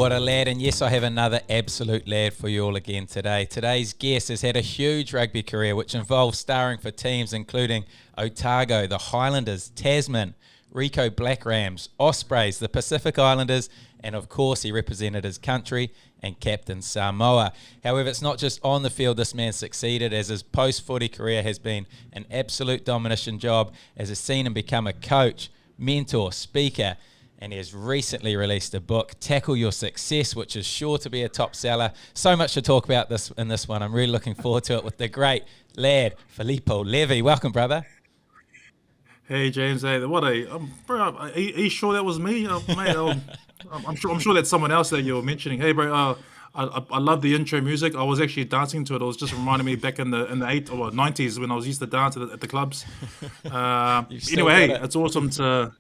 what a lad. And yes, I have another absolute lad for you all again today. Today's guest has had a huge rugby career, which involves starring for teams including Otago, the Highlanders, Tasman, Rico Black Rams, Ospreys, the Pacific Islanders, and of course he represented his country and captained Samoa. However, it's not just on the field this man succeeded, as his post-footy career has been an absolute domination job, as has seen him become a coach, mentor, speaker, and he has recently released a book, Tackle Your Success, which is sure to be a top seller. So much to talk about in this one. I'm really looking forward to it with the great lad, Filipo Levi. Welcome, brother. Hey James, hey, bro, are you sure that was me, mate? I'm sure that's someone else that you're mentioning. Hey, bro, I love the intro music. I was actually dancing to it. It was just reminding me back in the 90s when I was used to dance at the clubs. Anyway, hey, it's awesome to.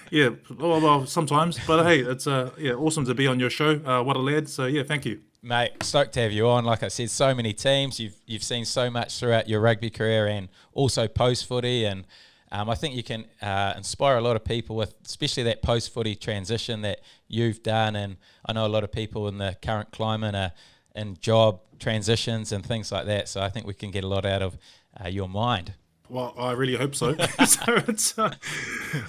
Yeah, well, sometimes, but hey, it's awesome to be on your show. What a lad! So yeah, thank you, mate. Stoked to have you on. Like I said, so many teams. You've seen so much throughout your rugby career and also post footy, and I think you can inspire a lot of people with, especially that post footy transition that you've done. And I know a lot of people in the current climate are in job transitions and things like that. So I think we can get a lot out of your mind. Well, I really hope so. So it's,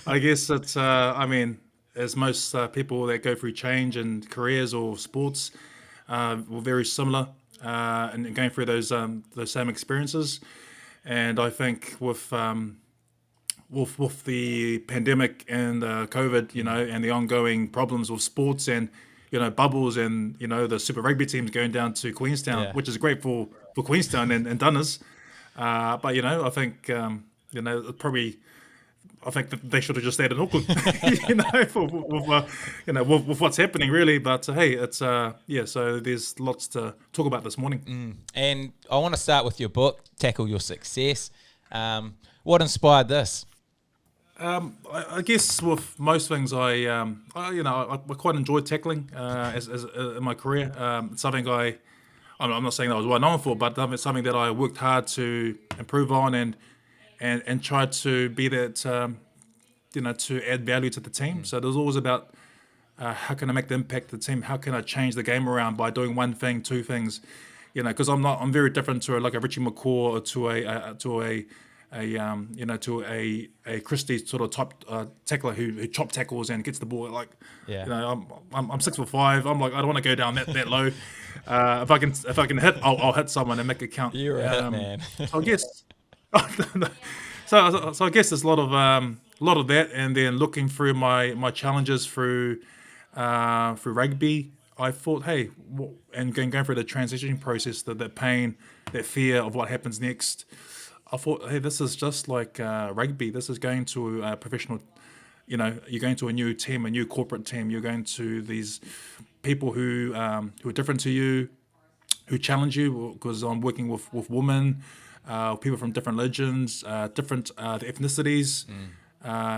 I guess it's, I mean, as most people that go through change in careers or sports, were very similar and going through those same experiences. And I think with the pandemic and COVID, and the ongoing problems with sports and bubbles and the Super Rugby teams going down to Queenstown, which is great for Queenstown and Dunners. But I think probably I think that they should have just stayed in Auckland, with what's happening really. But hey, it's so there's lots to talk about this morning. And I want to start with your book, Tackle Your Success. What inspired this? I guess with most things, I quite enjoyed tackling as in my career. It's something I'm not saying that I was well known for, but it's something that I worked hard to improve on and tried to be that, to add value to the team. So there's always about how can I make the impact of the team? How can I change the game around by doing one thing, two things? Because I'm very different to a Richie McCaw or to a Christie sort of top tackler who chop tackles and gets the ball. I'm 6'5". I'm like, I don't want to go down that low. If I can hit, I'll hit someone and make it count. You're a hit man. So I guess, so I guess there's a lot of that, and then looking through my challenges through rugby, I thought, hey, and going through the transition process, that pain, that fear of what happens next. I thought, hey, this is just like rugby. This is going to a professional, you're going to a new team, a new corporate team. You're going to these people who are different to you, who challenge you, because I'm working with women, people from different religions, different ethnicities,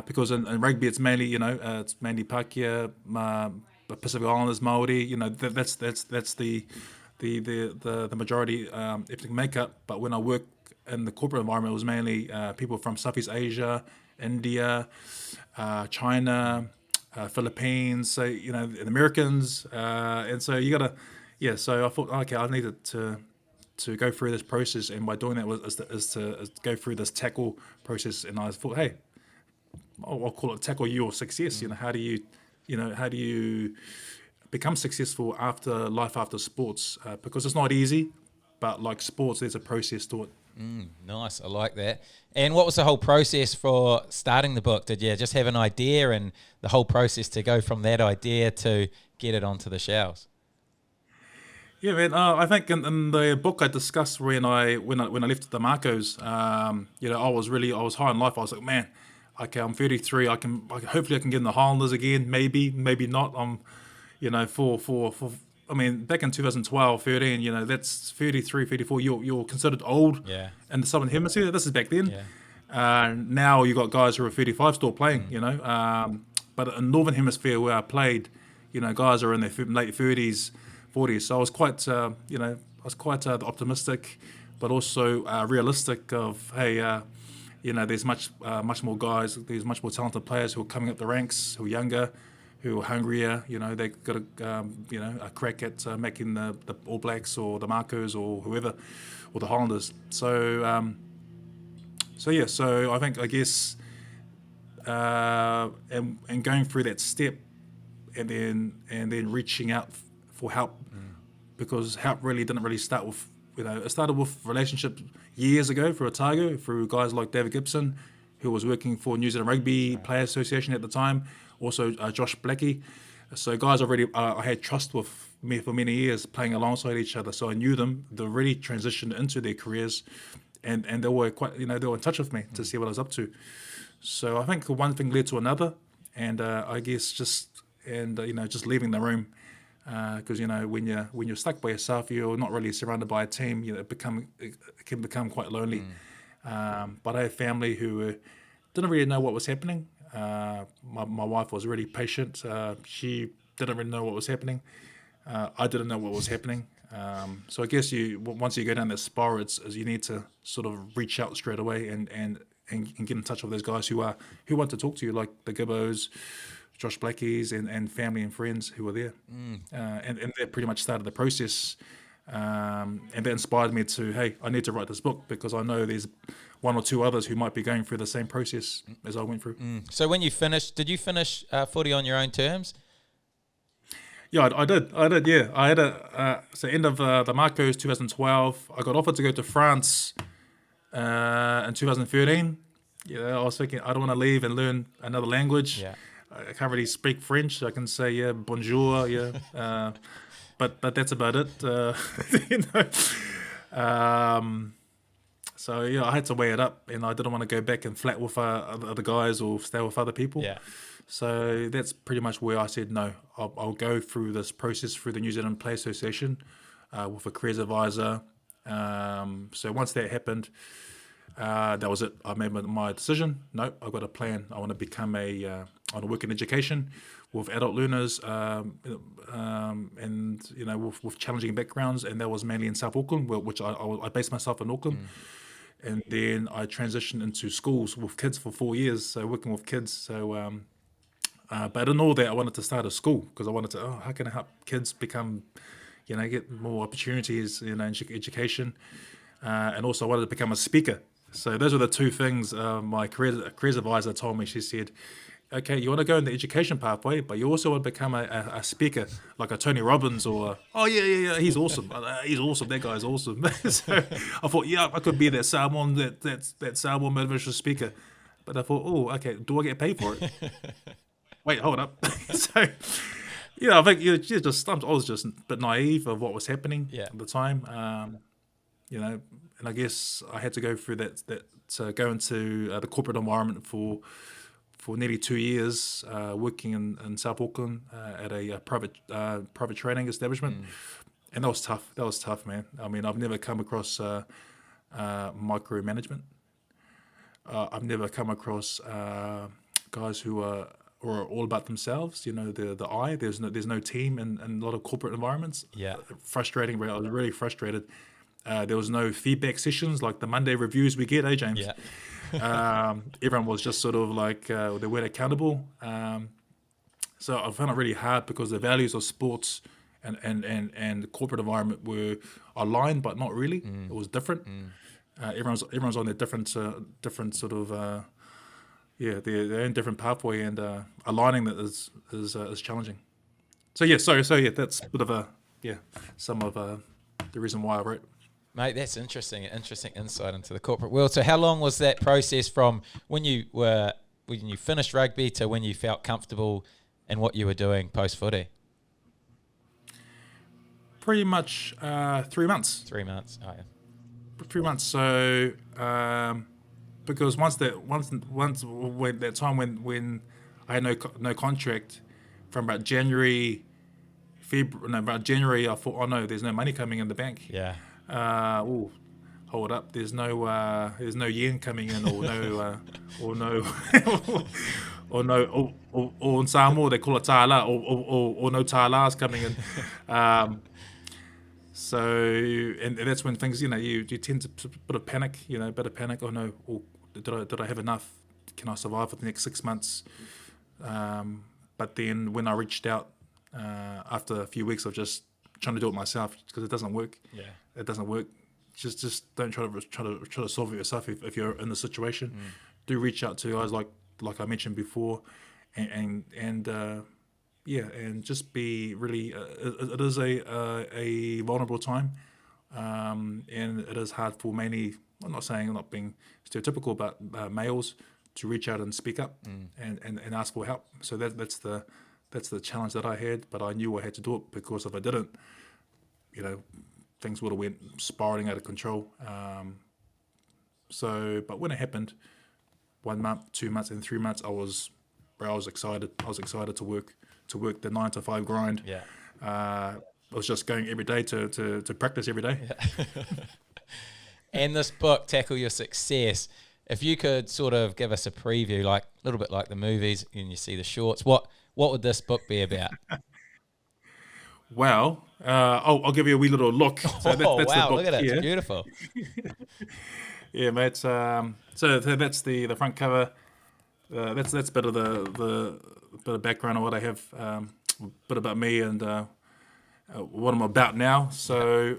because in rugby it's mainly, it's mainly Pākehā, Pacific Islanders, Māori, that's the majority ethnic makeup. But when I work in the corporate environment, it was mainly people from Southeast Asia, India, China, Philippines, so the Americans, and so you gotta, So I thought, okay, I needed to go through this process, and by doing that is to go through this tackle process, and I thought, hey, I'll call it Tackle Your Success. How do you become successful after sports? Because it's not easy, but like sports, there's a process to it. Nice, I like that. And what was the whole process for starting the book? Did you just have an idea and the whole process to go from that idea to get it onto the shelves? Yeah, man. I think in the book I discussed when I left the Makos, I was high in life. I was like, man, okay, I'm 33. Hopefully I can get in the Highlanders again. Maybe not. I mean, back in 2012, 13, that's 33, 34. You're considered old in the Southern Hemisphere. This is back then. Yeah. Now you got guys who are 35 still playing, But in Northern Hemisphere where I played, guys are in their late 30s, 40s. So I was quite, optimistic, but also realistic of, hey, there's much more guys, there's much more talented players who are coming up the ranks, who are younger, who are hungrier. They got a crack at making the All Blacks or the Makos or whoever, or the Highlanders. So I guess and going through that step, and then reaching out for help, because help really didn't really start with, it started with relationships years ago for Otago, through guys like David Gibson, who was working for New Zealand Rugby Player Association at the time, also Josh Blackie. So guys already I had trust with me for many years, playing alongside each other, so I knew them. They already transitioned into their careers, and they were quite, they were in touch with me to see what I was up to. So I think one thing led to another, and I guess just leaving the room, because when you're stuck by yourself, you're not really surrounded by a team. It can become quite lonely. But I had family who didn't really know what was happening. My wife was really patient. She didn't really know what was happening. I didn't know what was happening. So I guess once you go down that spiral, you need to sort of reach out straight away and get in touch with those guys who want to talk to you, like the Gibbos, Josh Blackies, and family and friends who were there. And that pretty much started the process. And that inspired me to, hey, I need to write this book, because I know there's one or two others who might be going through the same process as I went through. So when you finished, did you finish footy on your own terms? Yeah, I did. Yeah, I had so end of the Marcos 2012. I got offered to go to France in 2013. I was thinking, I don't want to leave and learn another language. Yeah. I can't really speak French. I can say bonjour, but that's about it. So I had to weigh it up, and I didn't want to go back and flat with other guys or stay with other people. Yeah. So that's pretty much where I said no. I'll go through this process through the New Zealand Play Association with a careers advisor. So once that happened, that was it. I made my decision. No, I've got a plan. I want to become I want to work in education with adult learners, and with challenging backgrounds, and that was mainly in South Auckland, which I based myself in Auckland. And then I transitioned into schools with kids for 4 years, so working with kids. So, but in all that, I wanted to start a school, because I wanted to, how can I help kids become, get more opportunities, in education, and also I wanted to become a speaker. So those are the two things my careers advisor told me. She said, okay, you want to go in the education pathway, but you also want to become a speaker, like a Tony Robbins, or he's awesome. He's awesome. That guy's awesome. So I thought, I could be that Samoan, that Samoan motivational speaker. But I thought, okay, do I get paid for it? Wait, hold up. So I think I was just a bit naive of what was happening at the time. And I guess I had to go through that to go into the corporate environment for nearly 2 years, working in South Auckland at a private training establishment, and that was tough. That was tough, man. I mean, I've never come across micromanagement. I've never come across guys who are all about themselves. The I. There's no team in a lot of corporate environments. Yeah, frustrating. I was really frustrated. There was no feedback sessions like the Monday reviews we get, James? Yeah. Everyone was just sort of like they weren't accountable. So I found it really hard, because the values of sports and the corporate environment were aligned, but not really. It was different. Everyone's on their different sort of their own different pathway, and aligning that is challenging. So that's a bit of some of the reason why I wrote. Mate, that's interesting insight into the corporate world. So how long was that process from when you finished rugby to when you felt comfortable in what you were doing post-footy? Pretty much 3 months. 3 months, oh yeah. 3 months. So because when I had no contract, from about January, I thought, oh no, there's no money coming in the bank. Yeah. Hold up, there's no yen coming in, or in Samoa they call it tāla, or no tālas coming in. So and that's when things, you tend to bit of panic, oh no, did I have enough? Can I survive for the next 6 months? But then when I reached out after a few weeks of just trying to do it myself, because it doesn't work. Yeah. It doesn't work. Just don't try to solve it yourself if you're in the situation. Do reach out to guys like I mentioned before, and just be really. It is a vulnerable time, and it is hard for many. I'm not being stereotypical, but males to reach out and speak up and ask for help. So that's the challenge that I had, but I knew I had to do it, because if I didn't, things would have went spiraling out of control. But when it happened, 1 month, 2 months, and 3 months, I was excited. I was excited to work the 9 to 5 grind. Yeah. I was just going every day to practice every day. Yeah. And this book, Tackle Your Success, if you could sort of give us a preview, like a little bit like the movies, and you see the shorts, what would this book be about? Well, I'll give you a wee little look. So that's wow, the book look at it. here. It's beautiful. Yeah, mate. So that's the front cover. That's a bit of the bit of background on what I have, a bit about me and what I'm about now. So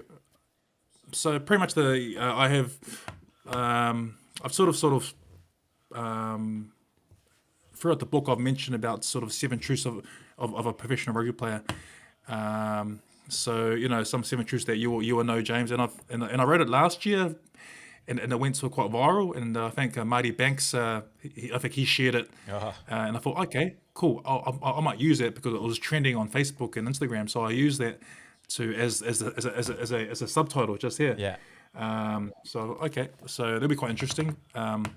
pretty much I have I've sort of throughout the book I've mentioned about sort of 7 truths of a professional rugby player. Some 7 truths that you will know, James, and I wrote it last year. And it went quite viral, and I think Marty Banks, I think he shared it, and I thought, okay, cool, I might use it because it was trending on Facebook and Instagram, so I used that as a subtitle just here. Yeah. So that'll be quite interesting. And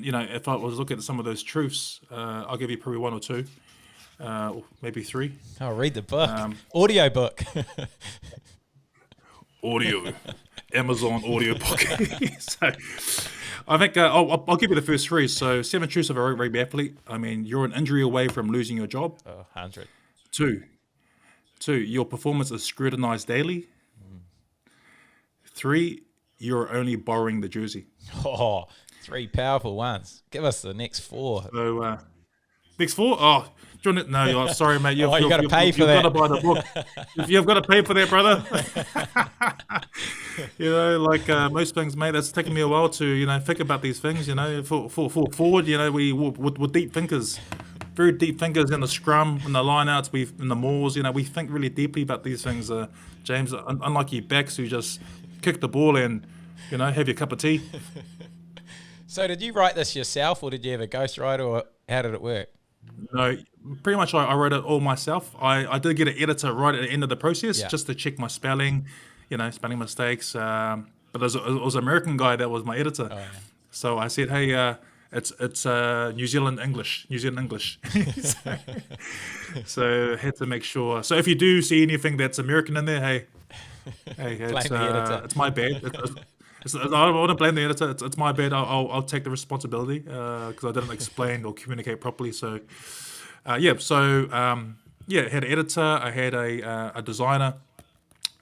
if I was looking at some of those truths, I'll give you probably 1 or 2, or maybe 3. I'll read the book. Audio book. Audio. Amazon audiobook. So I think I'll give you the first 3. So 7 truths of a rugby athlete. I mean, you're an injury away from losing your job. 100. 2, your performance is scrutinized daily. 3, you're only borrowing the jersey. 3 powerful ones. Give us the next 4. So next 4? Oh, do you want to, no, sorry, mate. You've got to pay for that. You've got to buy the book. You've got to pay for that, brother. Most things, mate, that's taken me a while to, think about these things, for forward, we're deep thinkers. Very deep thinkers in the scrum, in the lineouts, in the mauls, we think really deeply about these things, James, unlike you backs who just kick the ball and, have your cup of tea. So did you write this yourself, or did you have a ghostwriter, or how did it work? No, pretty much I wrote it all myself. I did get an editor right at the end of the process just to check my spelling, spelling mistakes. But it was an American guy that was my editor. Oh, yeah. So I said, hey, it's New Zealand English. So had to make sure. So if you do see anything that's American in there, hey, it's my bad. I don't want to blame the editor. It's my bad. I'll take the responsibility because I didn't explain or communicate properly. So, had an editor. I had a designer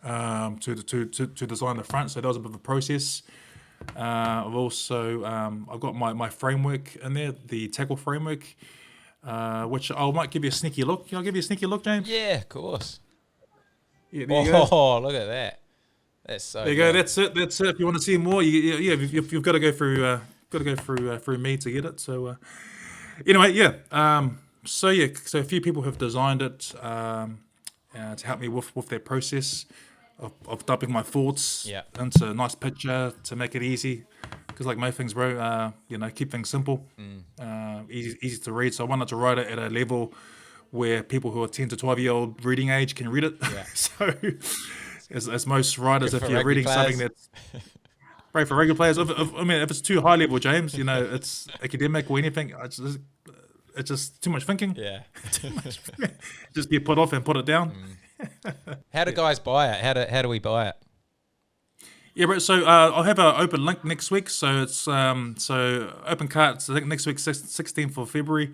to design the front. So that was a bit of a process. I've also I've got my framework in there, the tackle framework, which I might give you a sneaky look. Can I give you a sneaky look, James? Yeah, of course. Yeah, there you go. Oh, look at that. That's so. There you go. That's it. If you want to see more, you've got to go through me to get it. So anyway, yeah. So a few people have designed it to help me with their process of dumping my thoughts into a nice picture to make it easy. Because like most things, bro, keep things simple, easy to read. So I wanted to write it at a level where people who are 10 to 12-year-old reading age can read it. Yeah. So. As most writers, if you're reading something that's right for regular players, if it's too high level, James, it's academic or anything, it's just too much thinking. Yeah, too much. Just get put off and put it down. How do guys buy it? How do we buy it? Yeah, right. So I'll have an open link next week. So it's open carts. I think next week, 16th of February.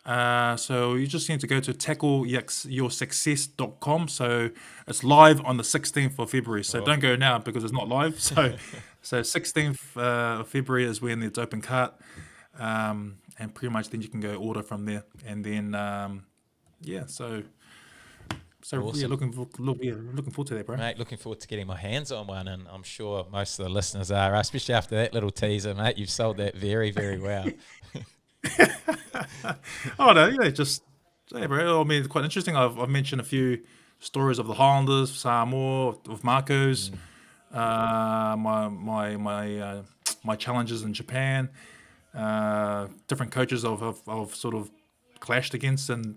So you just need to go to tackleyoursuccess.com. So it's live on the 16th of February. So don't go now because it's not live. So 16th of February is when it's open cart. And and pretty much then you can go order from there. And then so Awesome. looking forward to that, bro. Mate, looking forward to getting my hands on one, and I'm sure most of the listeners are, especially after that little teaser, mate. You've sold that very, very well. Oh no, just bro. I mean, it's quite interesting. I've mentioned a few stories of the Highlanders, Samoa, of Mako's, my challenges in Japan, different coaches I've sort of clashed against, and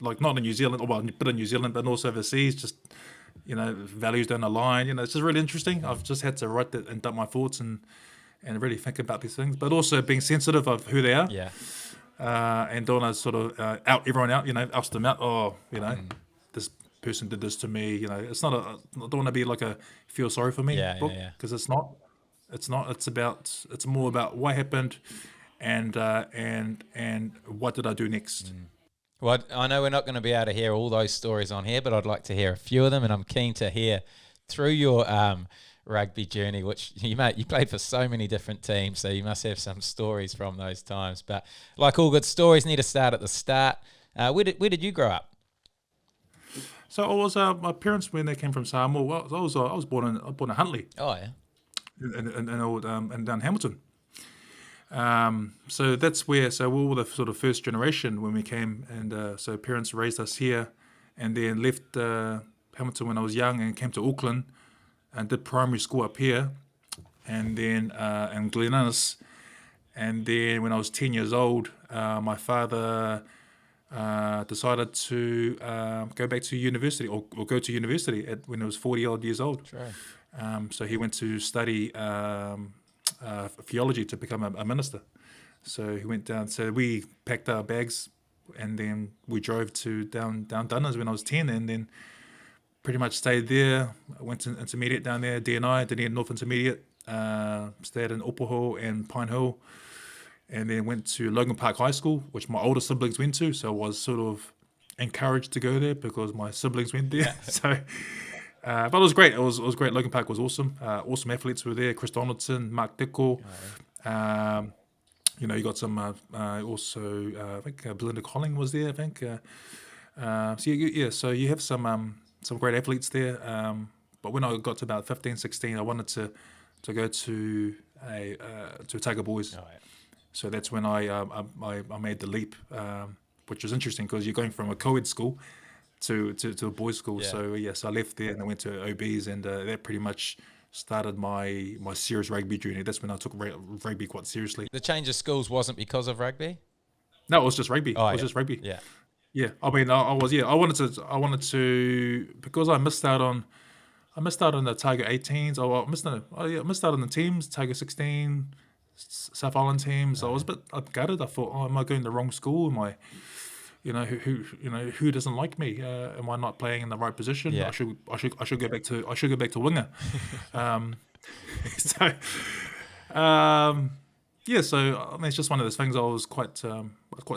like not in New Zealand, well, a bit in New Zealand, but also overseas. Just values don't align. It's just really interesting. I've just had to write that and dump my thoughts and really think about these things, but also being sensitive of who they are. Yeah. And don't want to sort of out everyone out, oust them out. Oh, this person did this to me. It's not I don't want to be like a feel sorry for me book, because it's not. It's not. It's more about what happened, and what did I do next. Well, I know we're not going to be able to hear all those stories on here, but I'd like to hear a few of them, and I'm keen to hear through your rugby journey, which you played for so many different teams, so you must have some stories from those times. But like all good stories, need to start at the start. Where did you grow up? So I was my parents, when they came from Samoa. Well, I was born in Huntly. Oh yeah. In down Hamilton. So that's where. So we were the sort of first generation when we came, and so parents raised us here, and then left Hamilton when I was young and came to Auckland, and did primary school up here, and then in Glen Innes, and then when I was 10 years old, my father decided to go back to university or go to university when I was 40 odd years old. Sure. So he went to study theology to become a minister. So he went down. So we packed our bags, and then we drove to down Dunners when I was 10, and then pretty much stayed there. I went to intermediate down there, DNI, Dunedin North Intermediate. Stayed in Upaho and Pine Hill, and then went to Logan Park High School, which my older siblings went to. So I was sort of encouraged to go there because my siblings went there. So, but it was great. It was great. Logan Park was awesome. Awesome athletes were there. Chris Donaldson, Mark Tackle. You got some also. I think Belinda Colling was there. I think. So you have some great athletes there. But when I got to about 15, 16, I wanted to go to Otago Boys. Oh, yeah. So that's when I made the leap, which was interesting because you're going from a co-ed school to a boys' school. Yeah. So I left there and I went to OBs, and that pretty much started my serious rugby journey. That's when I took rugby quite seriously. The change of schools wasn't because of rugby? No, it was just rugby. Oh, it was just rugby. Yeah. Yeah. I mean, I wanted to because I missed out on the Otago 18s. I missed out on the teams, Otago 16, South Island teams. I was a bit gutted. I thought, am I going to the wrong school? Am I, who doesn't like me? Am I not playing in the right position? Yeah. I should go back to winger. So, so I mean, it's just one of those things. I was quite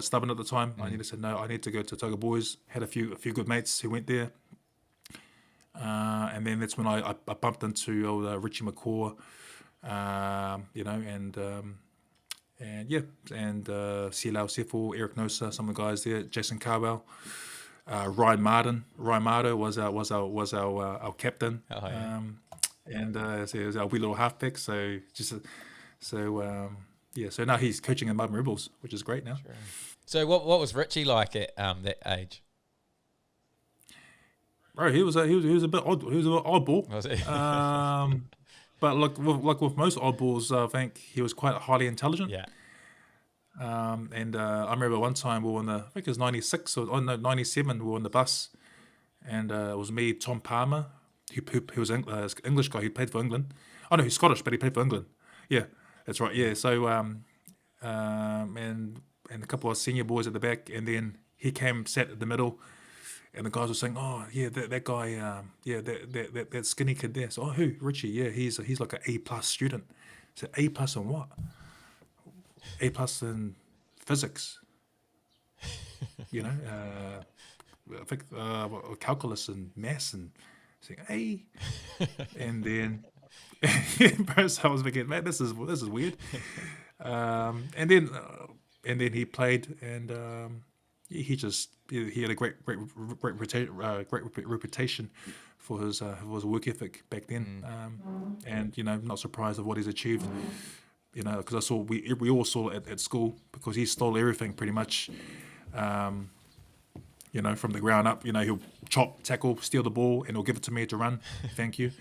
stubborn at the time. I said no. I need to go to Otago Boys. Had a few good mates who went there. And then that's when I bumped into old Richie McCaw, and Silau Sefo, Eric Nosa, some of the guys there, Jason Carwell, Ryan Martin. Ryan Martin was our captain, Oh, yeah. so he was our wee little halfback. So now he's coaching in Melbourne Rebels, which is great now. Sure. So what was Richie like at that age? Bro, he was a bit odd. He was a bit oddball. Was he? But with most oddballs, I think he was quite highly intelligent. Yeah. And I remember one time we were I think it was 96 or 97. We were on the bus, and it was me, Tom Palmer, who was an English guy. He played for England. Oh no, he's Scottish, but he played for England. Yeah, that's right. Yeah. So and a couple of senior boys at the back, and then he came, sat at the middle. And the guys were saying, "Oh, yeah, that guy, that skinny kid there." So, who? Richie? Yeah, he's like an A+ student. So, A+ in what? A+ in physics. I think calculus and maths and saying A. And then, so I was thinking, man, this is weird. And then and then he played, and he had a great reputation for his work ethic back then, and not surprised of what he's achieved. Because I saw we all saw it at school, because he stole everything pretty much. From the ground up, he'll chop, tackle, steal the ball, and he'll give it to me to run. Thank you.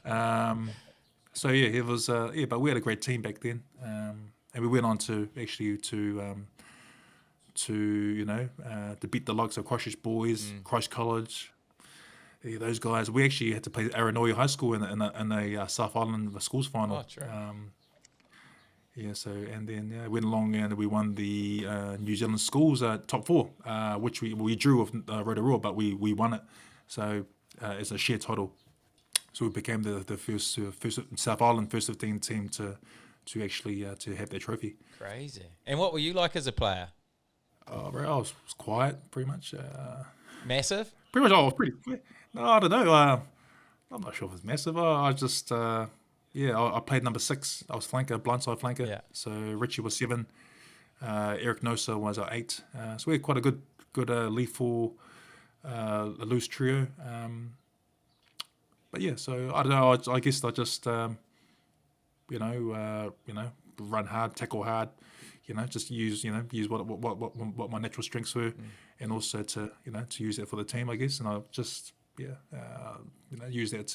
So yeah, it was but we had a great team back then, and we went on to actually to beat the likes of Christchurch Boys, Christ College. Yeah, those guys. We actually had to play Aranoia High School in a South Island schools final. Oh, true. So and then went along and we won the New Zealand schools top four, which we drew with Rotorua, but we won it. So it's a shared title. So we became the first South Island first 15 team to actually to have that trophy. Crazy. And what were you like as a player? Bro, I was quiet, pretty much. Massive? Pretty much, I was pretty. No, I don't know. I'm not sure if it's massive. I just. I played number 6. I was flanker, blindside flanker. Yeah. So Richie was 7. Eric Nosa was 8. So we had quite a good lethal, a loose trio. But yeah, so I don't know. I guess I just, run hard, tackle hard. Just use what my natural strengths were, and also to use that for the team, I guess. And I just use that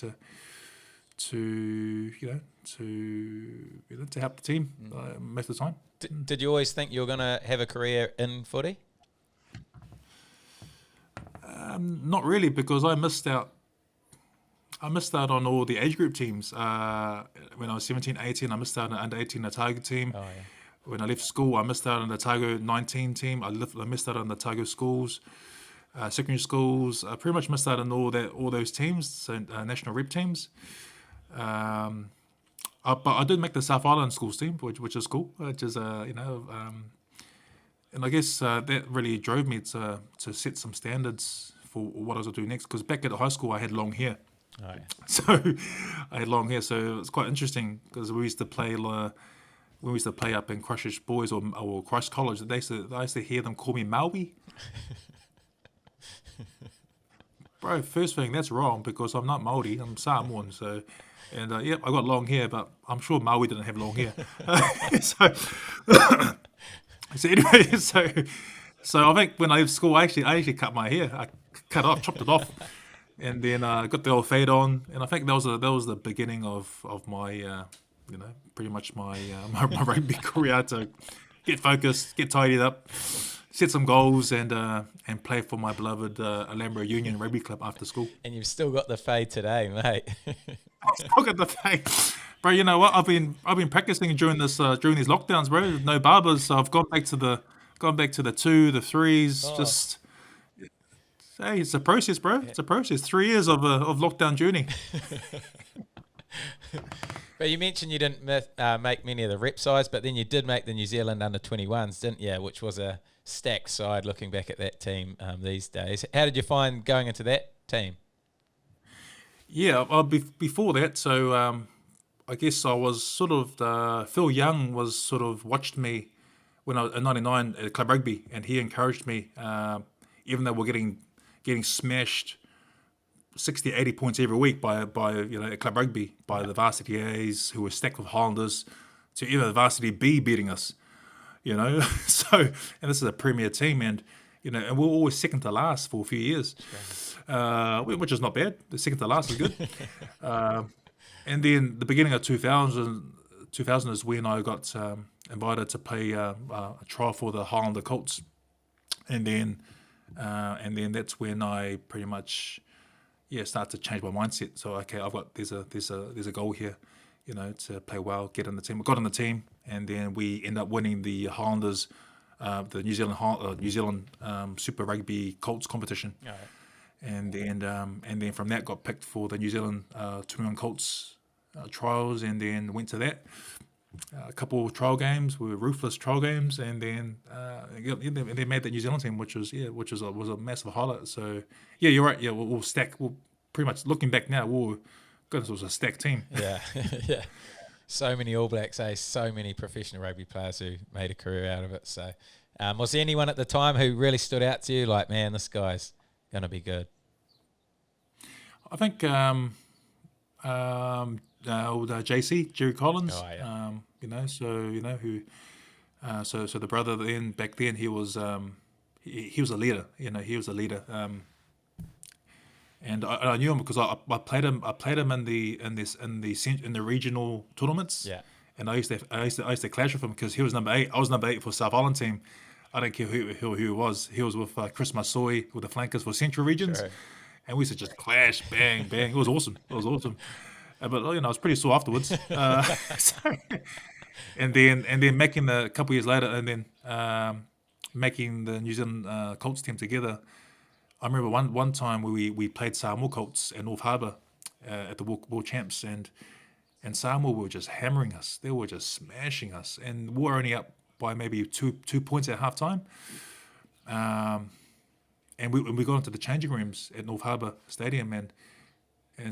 to help the team most of the time. Did you always think you were going to have a career in footy? Not really, because I missed out on all the age group teams. When I was 17, 18, I missed out on the under 18 Otago team. Oh, yeah. When I left school, I missed out on the Otago 19 team. I missed out on the Otago schools, secondary schools. I pretty much missed out on all those teams, so national rep teams. But I did make the South Island schools team, which is cool. Which is and I guess that really drove me to set some standards for what I was going to do next. Because back at high school, I had long hair. Oh, yeah. So I had long hair. So it's quite interesting, because we used to play up in Christchurch Boys or Christ College. I used to hear them call me Maui. Bro, first thing, that's wrong, because I'm not Maori, I'm Samoan. So, and I got long hair, but I'm sure Maui didn't have long hair. So anyway, so I think when I left school, I actually cut my hair. I chopped it off, and then got the old fade on. And I think that was the beginning of my pretty much my rugby career, to get focused, get tidied up, set some goals, and play for my beloved Alhambra Union Rugby Club after school. And you've still got the fade today, mate. Still got the fade, bro. You know what? I've been practicing during these lockdowns, bro. No barbers, so I've gone back to the 2, the 3s. Oh. Just hey, it's a process, bro. It's a process. 3 years of lockdown journey. But you mentioned you didn't make many of the rep sides, but then you did make the New Zealand under-21s, didn't you? Which was a stacked side, looking back at that team these days. How did you find going into that team? Yeah, before that, so I guess I was sort of, Phil Young was sort of watched me when I was in 99 at Club Rugby, and he encouraged me, even though we're getting smashed 60, 80 points every week by Club Rugby, by the varsity A's, who were stacked with Highlanders, to even the varsity B beating us, So, and this is a premier team, and and we were always second to last for a few years, which is not bad. The second to last is good. And then the beginning of 2000 is when I got invited to play a trial for the Highlander Colts, and then that's when I pretty much start to change my mindset. So okay, there's a goal here, to play well, get in the team. I got in the team, and then we end up winning the Highlanders, the New Zealand Super Rugby Colts competition. All right. And then from that got picked for the New Zealand 21 Colts trials, and then went to that. A couple of trial games were ruthless trial games, and then they made the New Zealand team, which was a massive highlight. So yeah, you're right. Yeah, we'll stack. We'll pretty much, looking back now, goodness, it was a stacked team. Yeah, yeah. So many All Blacks, so many professional rugby players who made a career out of it. So Was there anyone at the time who really stood out to you? Like, man, this guy's going to be good. I think old JC, Jerry Collins. Oh, yeah. So the brother back then he was he was a leader. He was a leader. And I knew him because I played him in the regional tournaments. Yeah. And I used to clash with him because he was number 8. I was number 8 for South Island team. I don't care who he was. He was with Chris Masoi with the flankers for Central Regions. Sure. And we used to just clash, bang, bang. It was awesome. But I was pretty sore afterwards. So, and then making a couple years later, and then making the New Zealand Colts team together. I remember one time we played Samoa Colts at North Harbour at the World Champs, and Samoa were just hammering us. They were just smashing us, and we were only up by maybe two points at half time. And we got into the changing rooms at North Harbour Stadium, and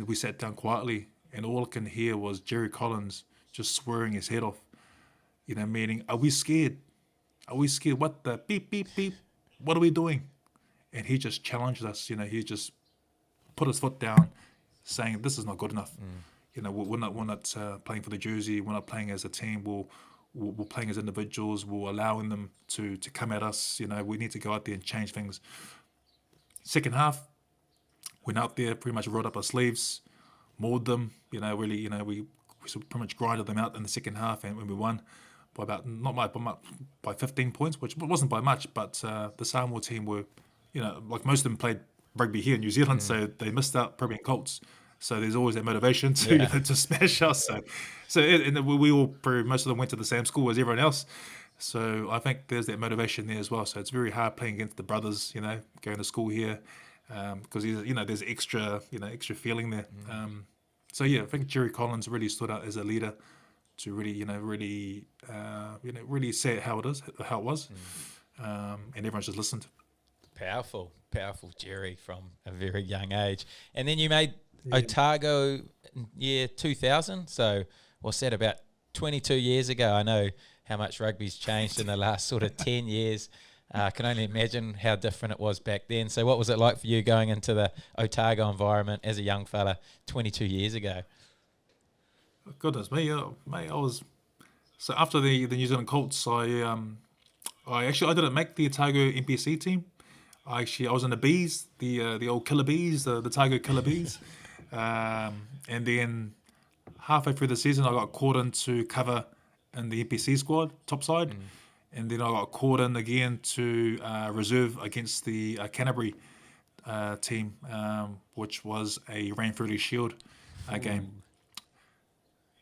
we sat down quietly, and all I can hear was Jerry Collins just swearing his head off. Meaning, are we scared? Are we scared? What the beep, beep, beep? What are we doing? And he just challenged us. He just put his foot down, saying, "This is not good enough. We're not playing for the jersey. We're not playing as a team. We're playing as individuals. We're allowing them to come at us. We need to go out there and change things." Second half, went out there, pretty much rolled up our sleeves, mauled them. Really, we pretty much grinded them out in the second half, and we won by about by 15 points, which wasn't by much. But the Samoa team were, like most of them played rugby here in New Zealand, so they missed out probably in Colts. So there's always that motivation to to smash us. And we all most of them went to the same school as everyone else. So I think there's that motivation there as well. So it's very hard playing against the brothers, going to school here, because there's extra feeling there. So I think Jerry Collins really stood out as a leader to really say it how it was, and everyone just listened. Powerful Jerry from a very young age. And then you made Otago in year 2000. So what's that, about 22 years ago? I know how much rugby's changed in the last sort of 10 years. I can only imagine how different it was back then. So what was it like for you going into the Otago environment as a young fella 22 years ago? Goodness me, mate, I was... So after the New Zealand Colts, I didn't make the Otago NPC team. I was in the Bees, the old Killer Bees, the Otago Killer Bees. And then halfway through the season, I got caught into cover in the NPC squad, topside. And then I got caught in again to reserve against the Canterbury team, which was a Rainfurly Shield game.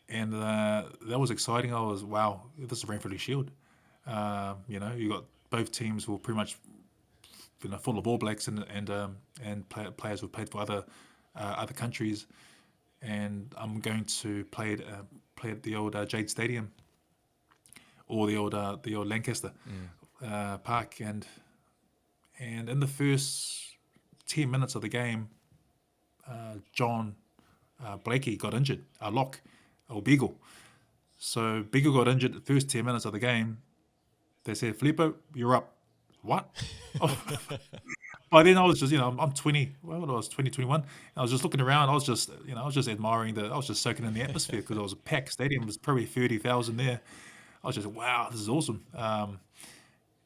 And that was exciting. I was, wow, this is Rainfurly Shield. You got both teams were pretty much full of All Blacks and players who played for other countries. And I'm going to play at the old Jade Stadium, or the old Lancaster Park, and in the first 10 minutes of the game, John Blakey got injured, our lock, or Beagle. So Beagle got injured the first 10 minutes of the game. They said, "Filipo, you're up." What? By then I was just, I'm 20. Well, I was 20, 21. I was just looking around. I was just admiring I was just soaking in the atmosphere because it was a packed stadium. There was probably 30,000 there. I was just, wow, this is awesome. And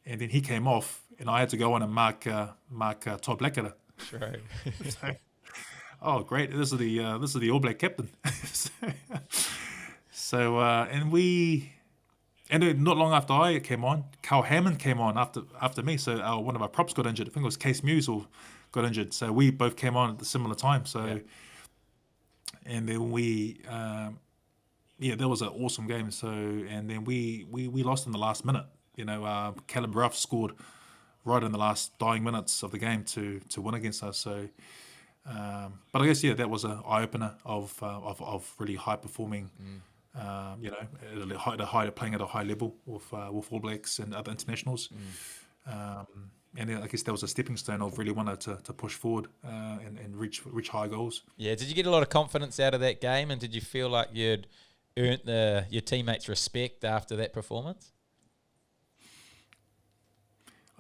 then he came off, and I had to go on and mark Todd Blackadder. Sure. Oh, great! This is the All Black captain. And then not long after I came on, Carl Hammond came on after me. So one of our props got injured. I think it was Case Musel got injured. So we both came on at the similar time. So, and then that was an awesome game. So, and then we lost in the last minute. Callum Ruff scored right in the last dying minutes of the game to win against us. So, but I guess that was an eye opener of really high performing. Playing at a high level with All Blacks and other internationals. And then I guess that was a stepping stone of really wanted to push forward and reach high goals. Yeah. Did you get a lot of confidence out of that game, and did you feel like you'd earned your teammates' respect after that performance?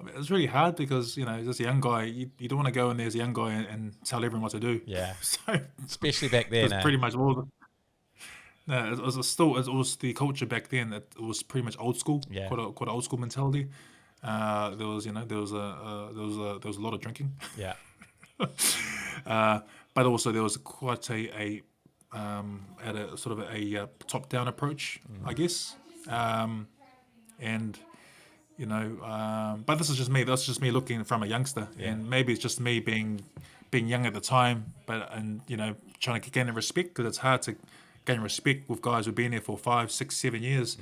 I mean, it's really hard because as a young guy, you don't want to go in there as a young guy and tell everyone what to do. Yeah, So especially back then, because eh? pretty much all the no, it was the culture back then. It was pretty much old school, Yeah, quite an old school mentality. There was there was a lot of drinking, yeah, uh, but also there was quite at a sort of a top down approach, I guess. And but this is just me. That's just me looking from a youngster, yeah, and maybe it's just me being young at the time, and trying to gain the respect because it's hard to gain respect with guys who've been there for 5, 6, 7 years,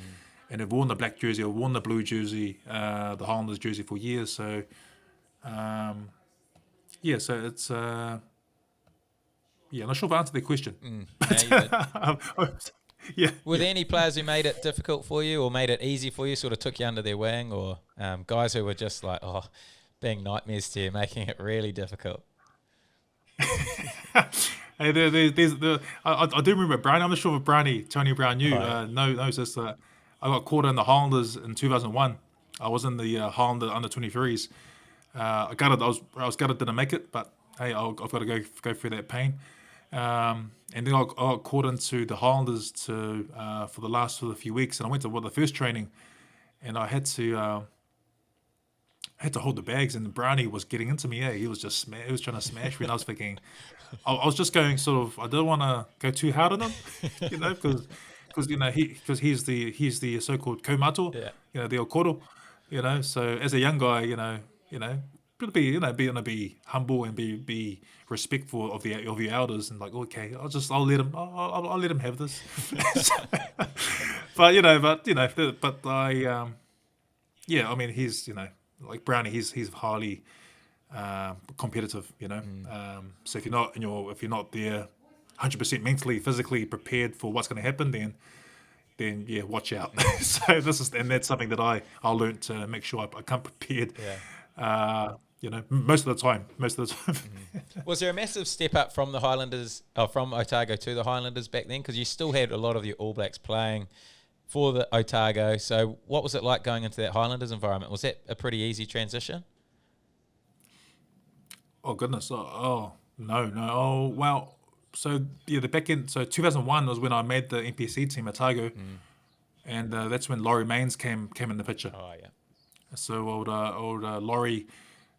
and have worn the black jersey or worn the blue jersey, the Highlanders jersey for years. So yeah, so it's I'm not sure if I answered the question, no, you did. but yeah, Were there any players who made it difficult for you or made it easy for you, sort of took you under their wing, or guys who were just like, oh, being nightmares to you, making it really difficult? Hey, I do remember Brownie. I'm not sure if Tony Brown knew. Oh, yeah. Knows this. I got caught in the Highlanders in 2001. I was in the Highlander under 23s. I gutted. I was gutted didn't make it, but hey, I've got to go through that pain. And then I got caught into the Highlanders for the last sort of few weeks, and I went to the first training, and I had to hold the bags, and Brownie was getting into me. Yeah, he was just he was trying to smash me, and I was thinking, I was just going sort of. I don't want to go too hard on him, because he's the so-called komato, Yeah. the okoro, So as a young guy, gotta be be humble and be respectful of your elders, and like, okay, I'll let him I'll let him have this. But I yeah, I mean, he's like Brownie, he's highly competitive, so if you're not there 100% mentally, physically prepared for what's going to happen, then yeah, watch out. So that's something that I learned to make sure I come prepared. Yeah. Most of the time. Was there a massive step up from the Highlanders, from Otago to the Highlanders back then? Because you still had a lot of your All Blacks playing for the Otago. So what was it like going into that Highlanders environment? Was that a pretty easy transition? Oh goodness. Oh no. Oh well. So yeah, the back end. So 2001 was when I made the NPC team at Otago, and that's when Laurie Mains came in the picture. Oh, yeah. So old Laurie,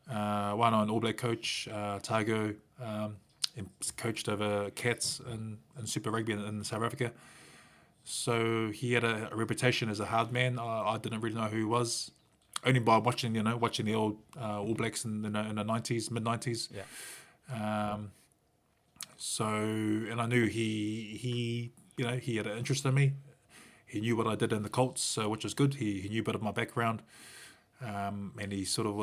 one on All Black coach, Otago, and coached over Cats in Super Rugby in South Africa. So he had a reputation as a hard man. I didn't really know who he was, only by watching the old All Blacks in the '90s, mid '90s. Yeah. So, and I knew he had an interest in me. He knew what I did in the Colts, which was good. He knew a bit of my background, and he sort of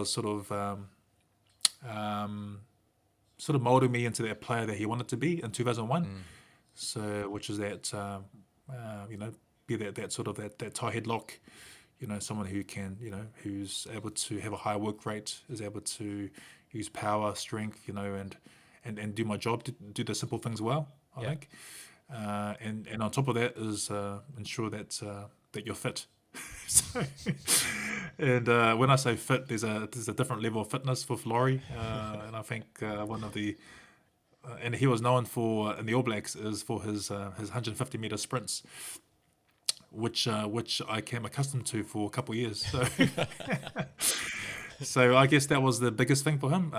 molded me into that player that he wanted to be in 2001. So, which is that be that sort of that tie headlock, someone who can who's able to have a high work rate, is able to use power, strength, and do my job, to do the simple things well, I Yeah. think. And on top of that is ensure that you're fit. So, and when I say fit, there's a different level of fitness for Laurie, and I think one of the and he was known for in the All Blacks is for his 150-meter sprints, which I came accustomed to for a couple of years. So so I guess that was the biggest thing for him.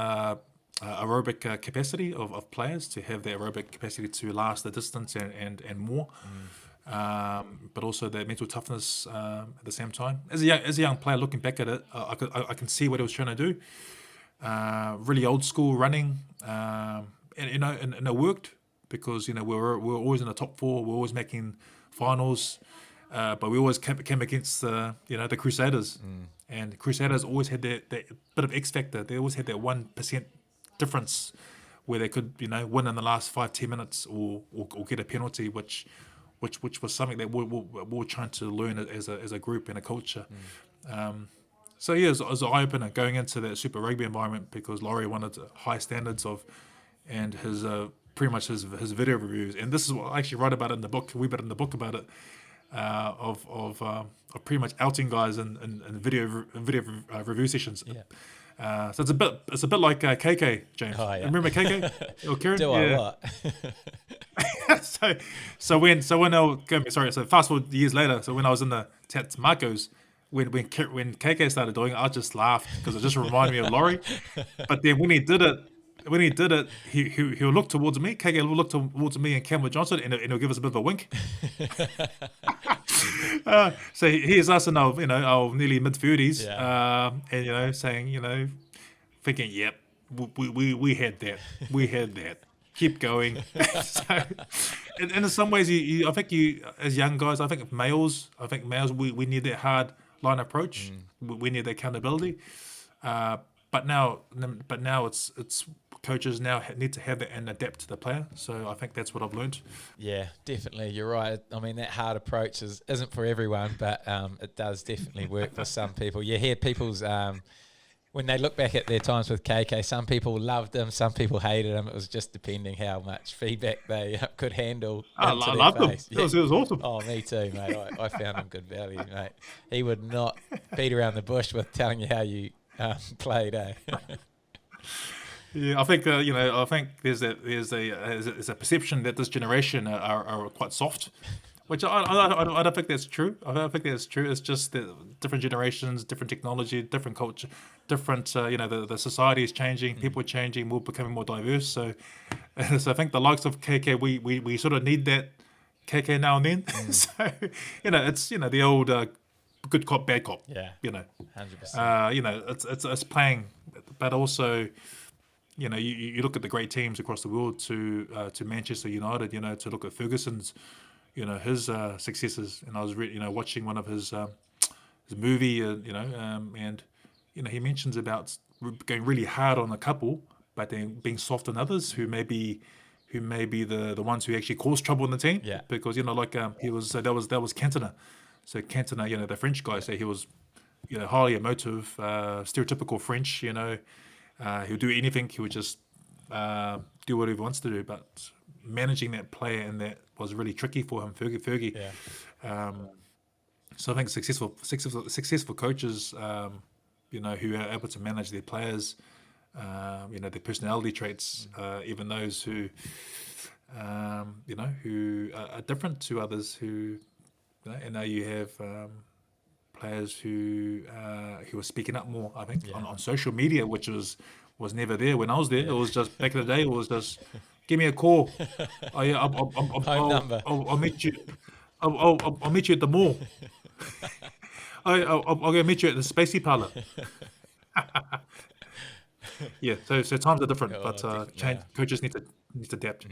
Aerobic capacity of players, to have the aerobic capacity to last the distance and more, but also the mental toughness at the same time. As a young player, looking back at it, I can see what he was trying to do. Really old school running, and it worked because we were always in the top four, we were always making finals, but we always came against the Crusaders, and the Crusaders always had that bit of X factor. They always had that 1% difference where they could win in the last 5-10 minutes or get a penalty, which was something that we were trying to learn as a group and a culture. So yeah, it was an eye opener going into that Super Rugby environment, because Laurie wanted high standards and his pretty much his video reviews, and this is what I actually write about it in the book, a wee bit in the book about it. of pretty much outing guys in video review sessions. Yeah. So it's a bit like KK, James. Oh, yeah. Remember KK or Kieran? Do I what? So when so fast forward years later. So when I was in the Tasman Makos, when KK started doing it, I just laughed because it just reminded me of Laurie. But then when he did it, he'll look towards me. KK will look towards me and Cameron Johnson, and he'll give us a bit of a wink. So here's us in our nearly mid-30s, Yeah. and saying, thinking, yep, we had that. Keep going. So, and in some ways, I think as young guys, I think males, we need that hard line approach. We need the accountability. But now it's coaches now need to have that and adapt to the player. So I think that's what I've learned. Yeah, definitely. You're right. I mean, that hard approach isn't for everyone, but it does definitely work for some people. You hear people's when they look back at their times with KK, some people loved him, some people hated him. It was just depending how much feedback they could handle. I loved him. Yeah. It was awesome. Oh, me too, mate. I found him good value, mate. He would not beat around the bush with telling you how you played, eh? Yeah, I think I think there's a perception that this generation are quite soft, which I don't think that's true. I don't think that's true. It's just that different generations, different technology, different culture, different. The society is changing, people are changing, we're becoming more diverse. So I think the likes of KK, we sort of need that KK now and then. So it's the old good cop, bad cop. Yeah. 100%. It's playing, but also. You look at the great teams across the world to Manchester United, to look at Ferguson's, his successes. And I was watching one of his movie, and he mentions about going really hard on a couple, but then being soft on others who may be the ones who actually cause trouble in the team. Yeah. Because he was that was Cantona. So Cantona, the French guy, so he was highly emotive, stereotypical French, he'll do anything. He would just do whatever he wants to do. But managing that player and that was really tricky for him, Fergie. Yeah. So I think successful coaches, who are able to manage their players, their personality traits, even those who, who are different to others. Who, and now you have. Players who were speaking up more, I think, on social media, which was never there when I was there. It was just back in the day. It was just give me a call. Oh yeah, I'll meet you. I'll meet you at the mall. I'll go meet you at the Spacey Parlour. Yeah, so times are different, but coaches need to adapt.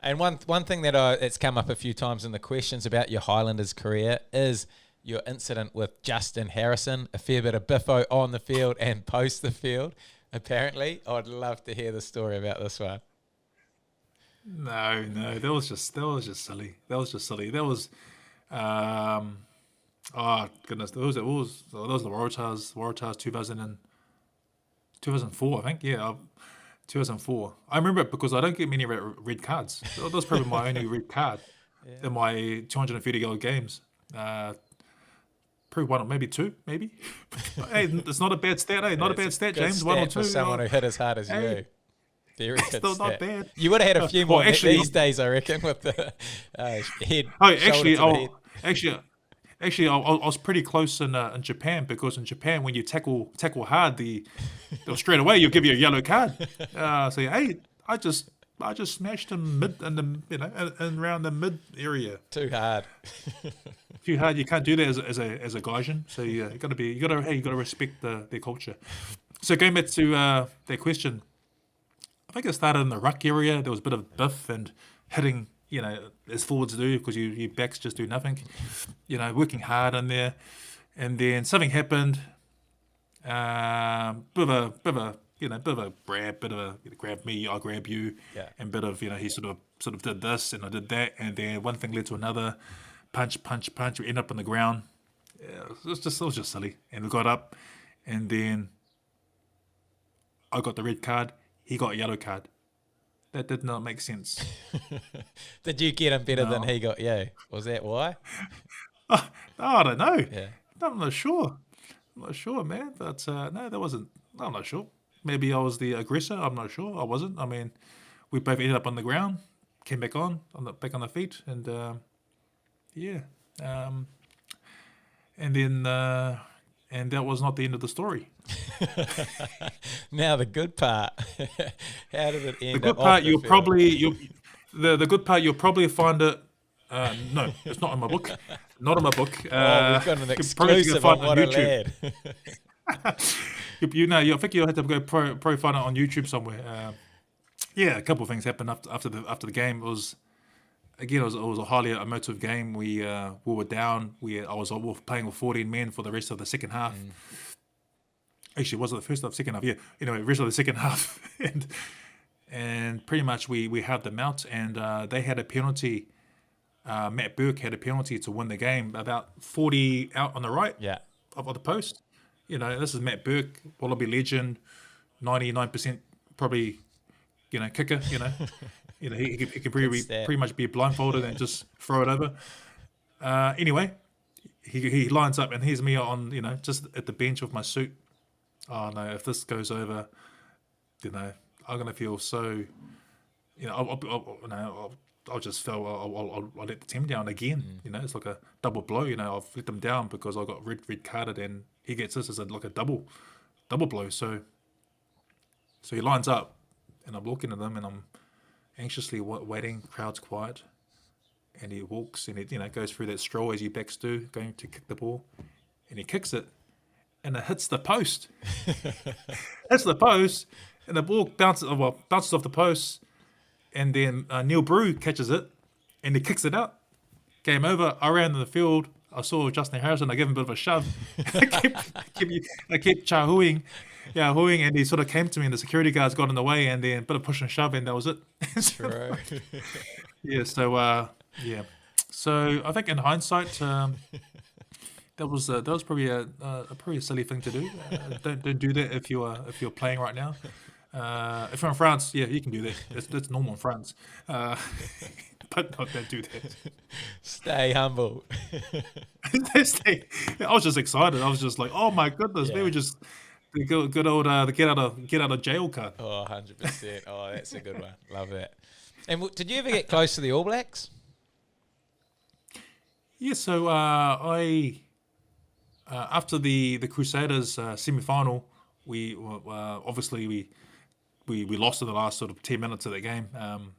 And one thing that it's come up a few times in the questions about your Highlanders career is your incident with Justin Harrison, a fair bit of biffo on the field and post the field, apparently. I'd love to hear the story about this one. No, that was just silly. That was oh goodness, that was the Waratahs 2004, I think. Yeah, 2004. I remember it because I don't get many red cards. That was probably my only red card in my 230 games. Probably one or maybe two, maybe. Hey, it's not a bad stat, eh? Not a bad stat, James. One or two. For someone who hit as hard as you. Very good still stat. not bad. You would have had a few more these days, I reckon, with the head. Actually, I was pretty close in Japan, because in Japan when you tackle hard, straight away you'll give you a yellow card. So hey, I just smashed him around the mid area. Too hard. Too hard. You can't do that as a Gaijin. So you got to respect their culture. So going back to that question, I think it started in the ruck area. There was a bit of biff and hitting, as forwards do, because you backs just do nothing. Working hard in there, and then something happened. Bit of a grab me, I grab you, and bit of he sort of did this and I did that, and then one thing led to another. Punch. We end up on the ground. Yeah, it was just silly, and we got up, and then I got the red card. He got a yellow card. That did not make sense. Did you get him better than No. he got you? Was that why? I don't know. Yeah. I'm not sure. I'm not sure, man. But no, that wasn't. I'm not sure. Maybe I was the aggressor. I'm not sure. I wasn't. I mean, we both ended up on the ground, came back back on the feet, and yeah. Um, and then and that was not the end of the story. Now the good part. How did it The end up good off part, the field? the good part, you'll probably find it. No, it's not in my book. Not in my book. Oh, we've got an You probably can exclusive find on it on What a YouTube. Lad. I think you'll have to go probably find it on YouTube somewhere. Yeah, a couple of things happened after the game. It was a highly emotive game. We were down. We were playing with 14 men for the rest of the second half. Actually, it wasn't the first half, second half. Yeah, anyway, rest of the second half, and pretty much we had them out, and they had a penalty. Matt Burke had a penalty to win the game, about 40 out on the right Yeah. of the post. This is Matt Burke, Wallaby legend, 99% probably, kicker. He can Good stat. pretty much be blindfolded and just throw it over. Anyway, he lines up, and here's me on, just at the bench with my suit. Oh no, if this goes over, I'm gonna feel so, I'll just feel I'll let the team down again. It's like a double blow. I've let them down because I got red carded, and he gets this as like a double blow. So he lines up, and I'm looking at them, and I'm anxiously waiting. Crowd's quiet, and he walks, and he goes through that stroll as you backs do, going to kick the ball, and he kicks it, and it hits the post. Hits the post, and the ball bounces off the post, and then Neil Brew catches it, and he kicks it out. Game over. I ran in the field. I saw Justin Harrison. I gave him a bit of a shove. I kept hooing, and he sort of came to me, and the security guards got in the way, and then a bit of push and shove, and that was it. True. Yeah. So yeah. So I think in hindsight, that was probably a pretty silly thing to do. Don't do that if you're playing right now. If you're in France, yeah, you can do that. That's normal in France. But don't do that. Stay humble. I was just excited. I was just like, oh my goodness, they Yeah. were just the good old the get out of jail card. Oh, 100%. Oh, that's a good one. Love that. And did you ever get close to the All Blacks? Yeah, so I after the Crusaders semi-final, we obviously we lost in the last sort of 10 minutes of the game, and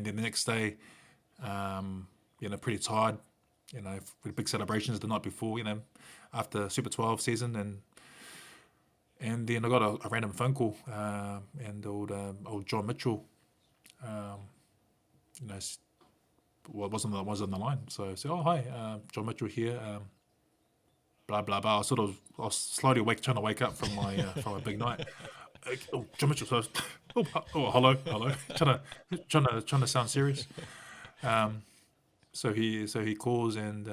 then the next day, pretty tired, with big celebrations the night before, after Super 12 season, and then I got a random phone call, and old John Mitchell, was on the line. So I said, "Oh hi, John Mitchell here." Blah blah blah. I was slowly trying to wake up from my big night. Oh, John Mitchell. So, hello. trying to sound serious. So he calls, and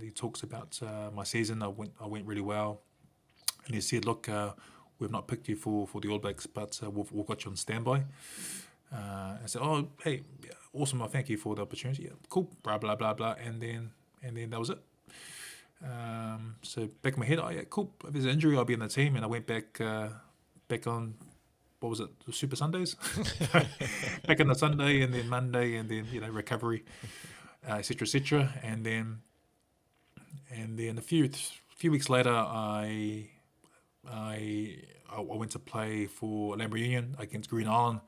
he talks about my season. I went really well, and he said, "Look, we've not picked you for the All Blacks, but we've got you on standby." I said, "Oh, hey, yeah, awesome! Thank you for the opportunity. Yeah, cool." Blah blah blah blah, and then that was it. So back in my head, oh yeah, cool. If there's an injury, I'll be in the team, and I went back on, what was it, the Super Sundays? Back on the Sunday, and then Monday, and then recovery, etc. etc. And then a few weeks later, I went to play for Lamb Union against Green Island,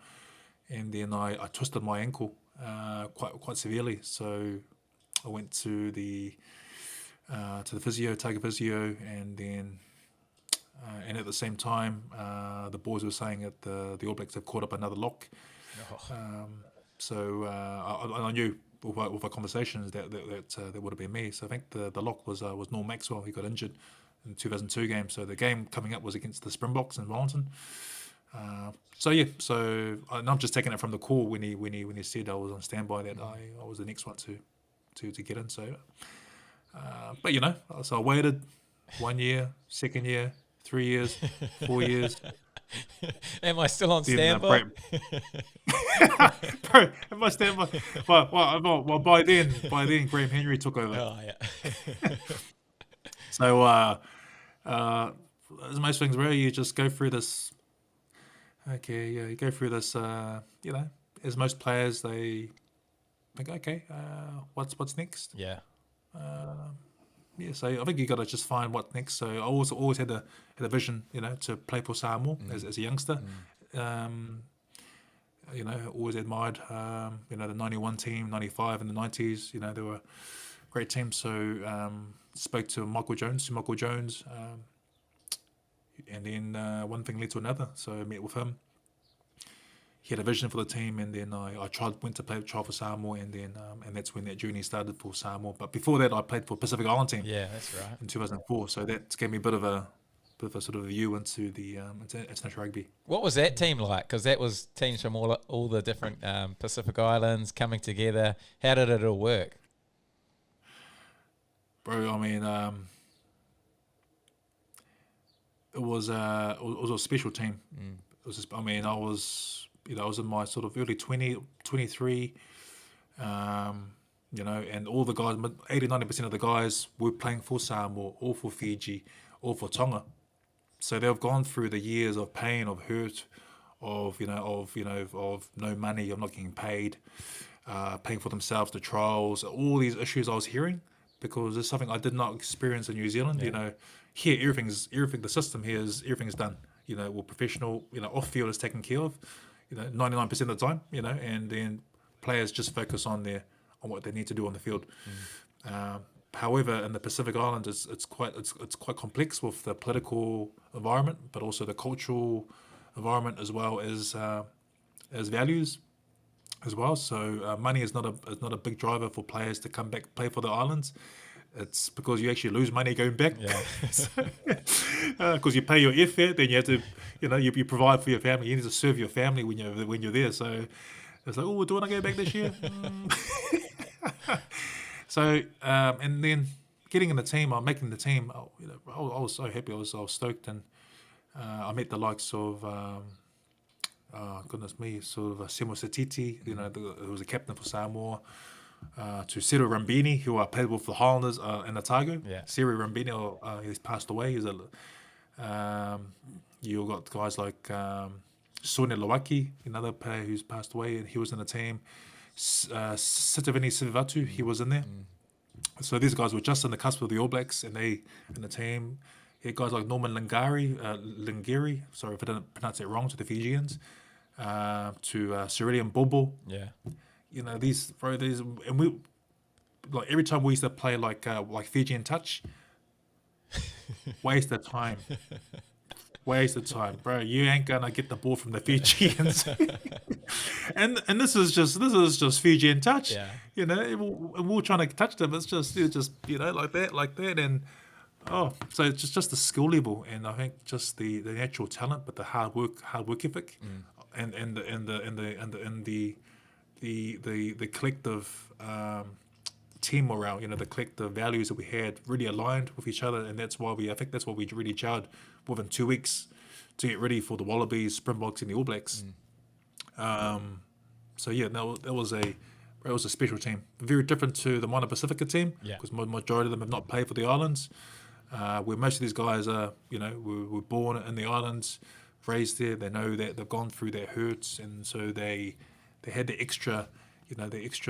and then I twisted my ankle quite severely. So I went to the physio, Otago physio, and then and at the same time, the boys were saying that the All Blacks have caught up another lock. So I knew with our conversations that would have been me. So I think the lock was Norm Maxwell. He got injured in the 2002 game. So the game coming up was against the Springboks in Wellington. And I'm just taking it from the call when he said I was on standby, that I was the next one to get in. So, so I waited 1 year, second year, 3 years, 4 years, Am I still on Then standby? Bro, it must have. Well, by then, Graham Henry took over. Oh, yeah. So, as most things were, you just go through this. Okay, yeah, you go through this. As most players, they think, okay, what's next? Yeah. Yeah, so I think you got to just find what next. So I always had a vision, to play for Samoa as a youngster. Um, always admired, the 91 team, 95 in the 90s. They were great teams. So spoke to Michael Jones, and then one thing led to another. So I met with him. He had a vision for the team, and then I went to trial for Samoa, and then and that's when that journey started for Samoa. But before that, I played for Pacific Island team Yeah, that's right. in 2004. So that gave me a bit of a sort of view into the international rugby. What was that team like? Because that was teams from all the different Pacific Islands coming together. How did it all work? Bro, I mean, it was a special team. It was just, I mean, I was in my sort of early 23, and all the guys, 80-90% of the guys were playing for Samoa, or for Fiji, or for Tonga. So they've gone through the years of pain, of hurt, of no money, of not getting paid, paying for themselves, the trials, all these issues I was hearing, because it's something I did not experience in New Zealand. Yeah. Here everything. The system here is everything's done. We're professional. Off field is taken care of. 99% of the time. And then players just focus on what they need to do on the field. However, in the Pacific Islands, it's quite complex with the political environment, but also the cultural environment, as well as values as well. So money is not a big driver for players to come back play for the islands. It's because you actually lose money going back. Yeah. Because you pay your airfare, then you have to, you provide for your family. You need to serve your family when you're there. So it's like, oh, do I want to go back this year? So and then getting in the team, making the team, I was so happy. I was stoked, and I met the likes of goodness me, sort of Samoa Satiti, who was a captain for Samoa. To Siri Rambini, who I played with the Highlanders in Otago. Yeah. Siri Rambini, he's passed away. You got guys like Sonia Lawaki, another player who's passed away, and he was in the team. Sitivini Sivatu, he was in there. So these guys were just on the cusp of the All Blacks, and they in the team. You had guys like Norman Lingeri, sorry if I didn't pronounce it wrong, to the Fijians, to Ceridian Bobo. Yeah. These, and we, like, every time we used to play like Fijian touch, waste of time, bro. You ain't gonna get the ball from the Fijians, and this is just Fijian touch. Yeah. And we're trying to touch them. It's just like that, and so it's just the skill level, and I think just the natural talent, but the hard work ethic, and the collective team morale, the collective values that we had really aligned with each other, and that's why I think that's what we really gelled within 2 weeks to get ready for the Wallabies, Springboks, and the All Blacks. So yeah, that was a special team, very different to the Moana Pacifica team, because majority of them have not played for the islands. Where most of these guys are, were born in the islands, raised there. They know that they've gone through their hurts, and so they had the extra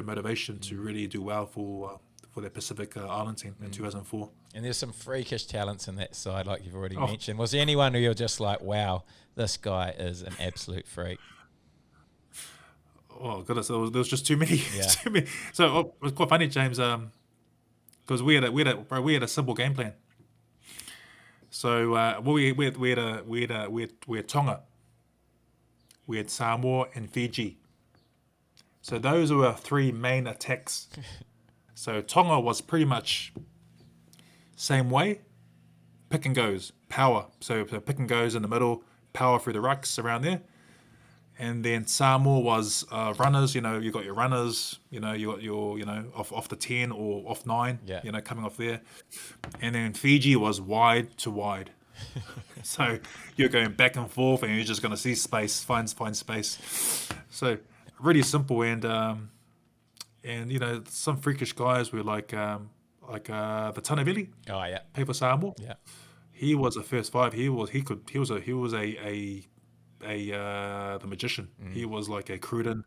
motivation to really do well for their Pacific Island team in 2004. And there's some freakish talents in that side, like you've already mentioned. Was there anyone who you're just like, wow, this guy is an absolute freak? Oh goodness, there was just too many. Yeah. Too many. So it was quite funny, James, because we had a simple game plan. So we had Tonga, we had Samoa and Fiji. So those were our three main attacks. So Tonga was pretty much same way, pick and goes, power. So pick and goes in the middle, power through the rucks around there. And then Samoa was runners. You got your runners. You got your off the 10 or off 9. Yeah. Coming off there. And then Fiji was wide to wide. So you're going back and forth, and you're just going to see space, find space. So really simple, and some freakish guys were the Tanavili, Oh yeah, Paper Samoa. yeah. He was a first five. He was the magician. He was like a Cruden,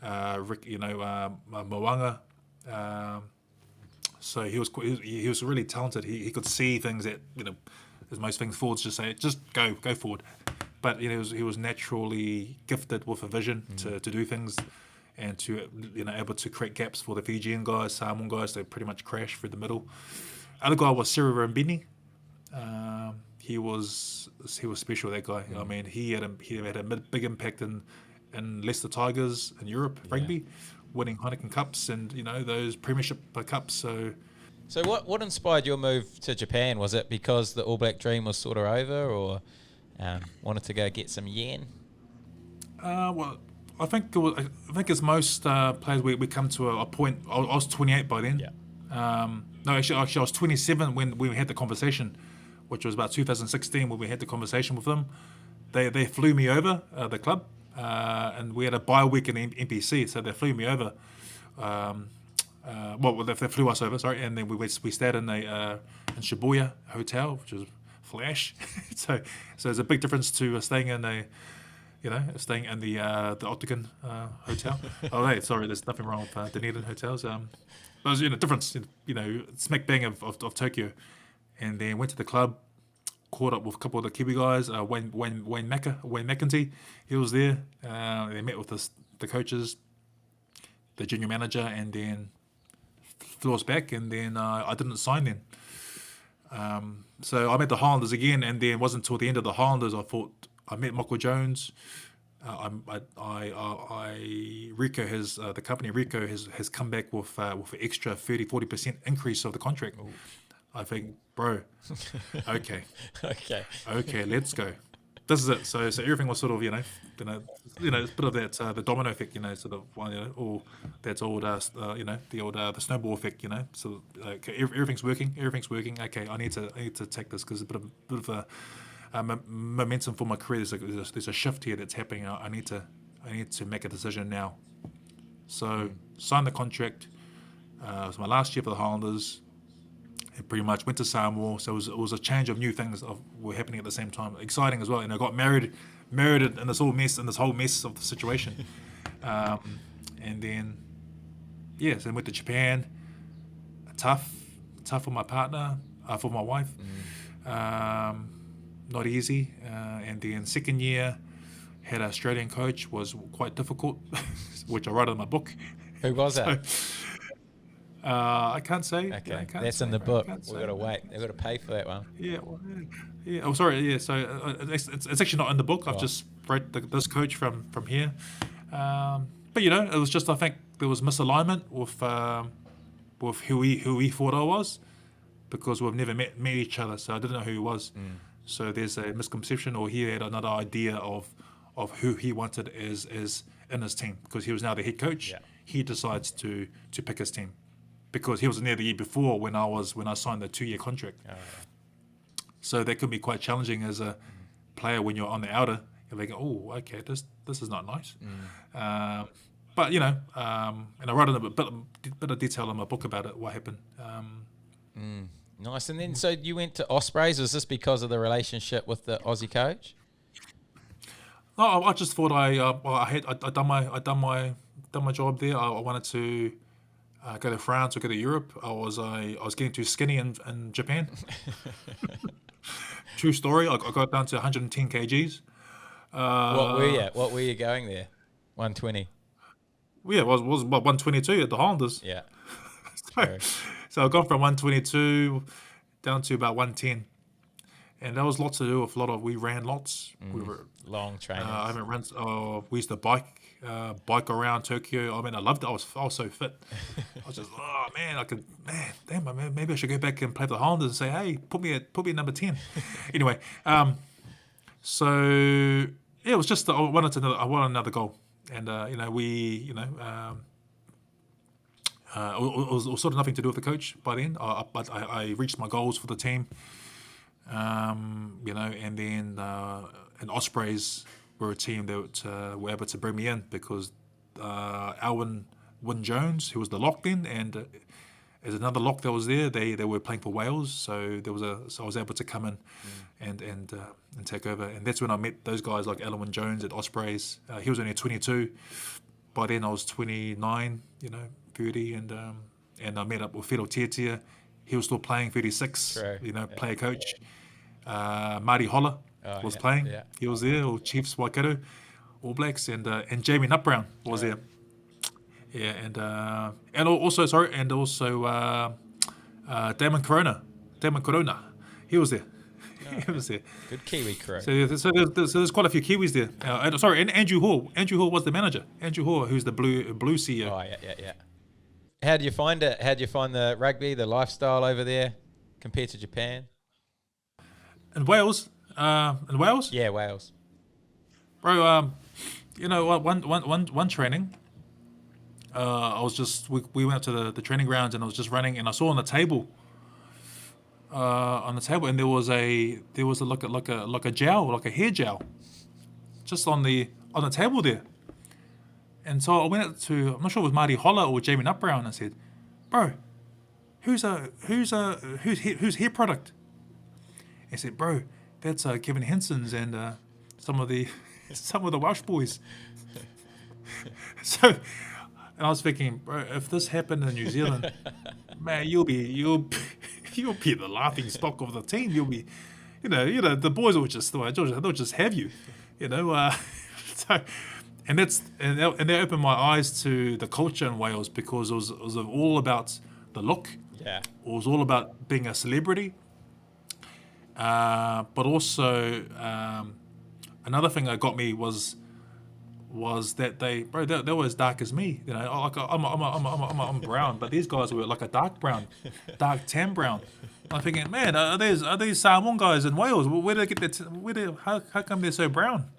Rick, Moanga. Um, so he was really talented. He could see things that as most things forwards just say, just go forward. But he was naturally gifted with a vision to do things, and to able to create gaps for the Fijian guys, Samoan guys. They pretty much crash through the middle. Other guy was Siri Rambini. He was special. That guy. I mean, he had a big impact in Leicester Tigers in Europe rugby, winning Heineken Cups and those Premiership Cups. So what inspired your move to Japan? Was it because the All Black dream was sort of over, or wanted to go get some yen? Well, I think as most players, we come to a point. I was 28 by then. Yeah. No, actually, I was 27 when we had the conversation, which was about 2016 when we had the conversation with them. They flew me over the club, and we had a bye week in NPC, so they flew me over. They flew us over, sorry, and then we stayed in in Shibuya hotel, which is flash. so there's a big difference to staying in the Octagon hotel. Oh, hey, sorry, there's nothing wrong with Dunedin hotels. But it was difference, smack bang of Tokyo, and then went to the club, caught up with a couple of the Kiwi guys. Wayne McEntee, he was there. They met with the coaches, the junior manager, and then flew us back. And then I didn't sign then. So I met the Highlanders again, and then it wasn't until the end of the Highlanders I met Michael Jones. Rico has the company Rico has come back with an extra 30-40% increase of the contract. Ooh. I think, bro, okay, okay, let's go. This is it. So everything was sort of it's a bit of that the domino effect, sort of or that's old the snowball effect, So okay, everything's working. Okay, I need to take this because it's a bit of a momentum for my career. There's a shift here that's happening. I need to make a decision now. So signed the contract. It was my last year for the Highlanders. And pretty much went to Samoa. So it was a change of new things were happening at the same time. Exciting as well. And I got married in this whole mess of the situation. And then so I went to Japan. Tough for my partner, for my wife. Not easy. And then second year, had an Australian coach, was quite difficult, which I write in my book. Who was that? I can't say. Okay, that's in the book. We've got to wait. They've got to pay for that one. Yeah. Oh, sorry. Yeah. So it's actually not in the book. I've just read this coach from here. But it was just, I think there was misalignment with who he thought I was, because we've never met each other. So I didn't know who he was. So there's a misconception, or he had another idea of who he wanted as in his team, because he was now the head coach. Yeah. He decides to pick his team, because he wasn't there the year before when I signed the 2-year contract. Oh, yeah. So that could be quite challenging as a player when you're on the outer. You're like, oh, okay, this is not nice. But and I wrote in a bit of detail in my book about it, what happened. Nice. And then, so you went to Ospreys. Was this because of the relationship with the Aussie coach? No, I just thought I done my job there. I wanted to go to France or go to Europe. I was getting too skinny in Japan. True story. I got down to 110 kgs. What were you going there? 120. Yeah, it was about 122 at the Highlanders. Yeah. So I got from 122 down to about 110. And that was lots to do with we ran lots. We were long trainings. I haven't run. We used to bike around Tokyo. I mean, I loved it. I was so fit. I was just, maybe I should go back and play for the Highlanders and say, hey, put me at number 10. Anyway, so yeah, it was just I wanted another goal, and it was sort of nothing to do with the coach by then. But I reached my goals for the team. And then and Ospreys were a team that were able to bring me in because Alwyn Wyn Jones, who was the lock then, and as another lock that was there, they were playing for Wales, so I was able to come in and take over, and that's when I met those guys like Alwyn Wyn Jones at Ospreys. He was only 22. By then I was 29, 30, and I met up with Filipo Levi. He was still playing 36, True. player coach. Marty Holler was playing. Yeah. He was there, or Chiefs Waikato, All Blacks, and Jamie Nutbrown was there. Yeah, and also Damon Corona, he was there. He was there. Good Kiwi crew. So there's quite a few Kiwis there. And Andrew Hall. Andrew Hall was the manager. Andrew Hall, who's the blue CEO. Oh, yeah. How do you find it? How do you find the rugby, the lifestyle over there compared to Japan? In Wales? Yeah, Wales. Bro, one training, we went to the training grounds, and I was just running, and I saw on the table, and there was like a gel, like a hair gel, just on the table there. And so I went up to, I'm not sure it was Marty Holler or Jamie Nutbrown, and I said, "Bro, who's hair product?" He said, "Bro, that's Kevin Henson's and some of the Welsh boys." So, and I was thinking, bro, if this happened in New Zealand, man, you'll be the laughing stock of the team. You'll be, the boys will just they'll just have you, So, and that opened my eyes to the culture in Wales, because it was all about the look. Yeah. It was all about being a celebrity. But also, another thing that got me was that they were as dark as me. Like I'm brown, but these guys were like a dark brown, dark tan brown. I'm thinking, man, are these Samoan guys in Wales? Where do they get that? How come they're so brown?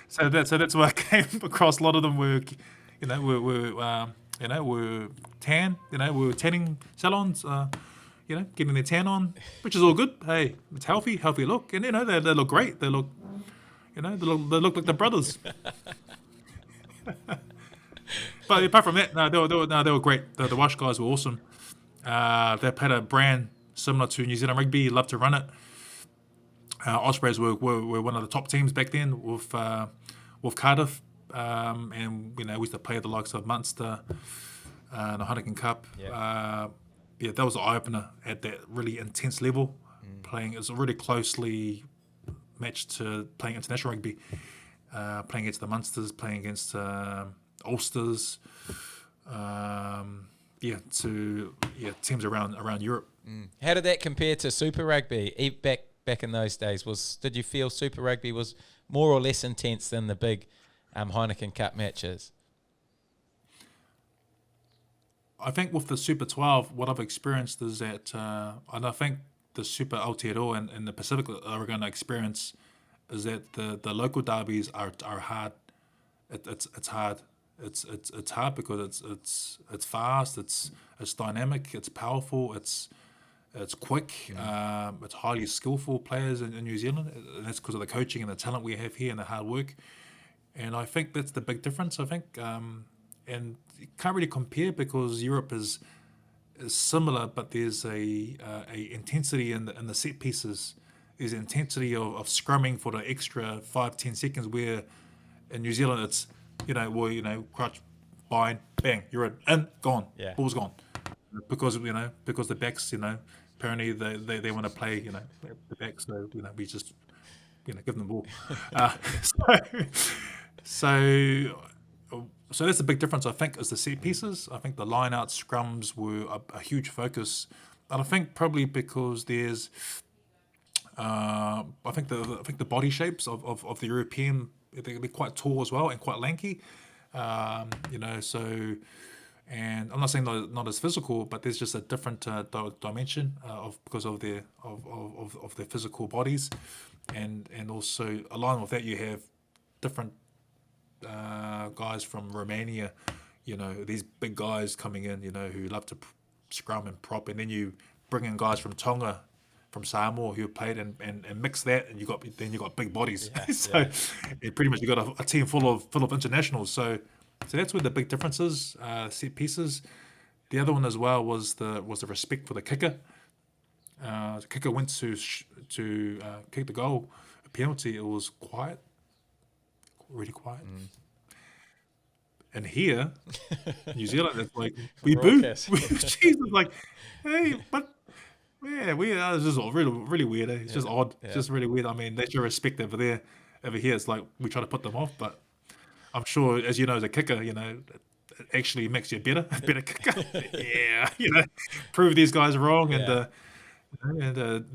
so that's where I came across. A lot of them were, were tan. Were tanning salons. Getting their tan on, which is all good. Hey, it's healthy look, and they look great. They look, they look like the brothers. But apart from that, they were great. The Welsh guys were awesome. They had a brand similar to New Zealand Rugby. Loved to run it. Ospreys were one of the top teams back then with Cardiff, and we used to play the likes of Munster, the Heineken Cup. Yeah. That was an eye-opener at that really intense level. Playing, it's really closely matched to playing international rugby. Playing against the Munsters, playing against Ulsters. Teams around Europe. How did that compare to Super Rugby back in those days? Did you feel Super Rugby was more or less intense than the big Heineken Cup matches? I think with the Super 12, what I've experienced is that, and I think the Super Aotearoa and the Pacific are going to experience, is that the local derbies are hard. It's hard. It's hard because it's fast. It's dynamic. It's powerful. It's quick. It's highly skillful players in New Zealand, and that's because of the coaching and the talent we have here and the hard work. And I think that's the big difference. I think. And you can't really compare because Europe is similar, but there's a intensity in the set pieces. There's intensity of scrumming for the extra 5-10 seconds, where in New Zealand it's crouch, bind, bang, you're in, gone, ball's gone, because the backs apparently they want to play the back, so we just give them the ball. So that's the big difference, I think, is the set pieces. I think the line-out scrums were a huge focus. And I think probably because there's, I think the body shapes of the European, they're quite tall as well and quite lanky. So, and I'm not saying not as physical, but there's just a different dimension because of their physical bodies, and also along with that you have different guys from Romania, these big guys coming in, who love to scrum and prop, and then you bring in guys from Tonga, from Samoa who played and mix that, and you got big bodies. Yeah, So yeah. pretty much you got a team full of internationals. So that's where the big difference is. Set pieces. The other one as well was the respect for the kicker. The kicker went to kick the goal, a penalty. It was quiet, really quiet. And here, New Zealand, it's like we boo. Raucous. Jesus, like, hey, but yeah, it's just all really, really weird. It's just odd. It's Yeah. just really weird. I mean, that's your respect over there. Over here, it's like we try to put them off, but I'm sure, as you know, as a kicker, it actually makes you a better kicker. Yeah, prove these guys wrong, Yeah. and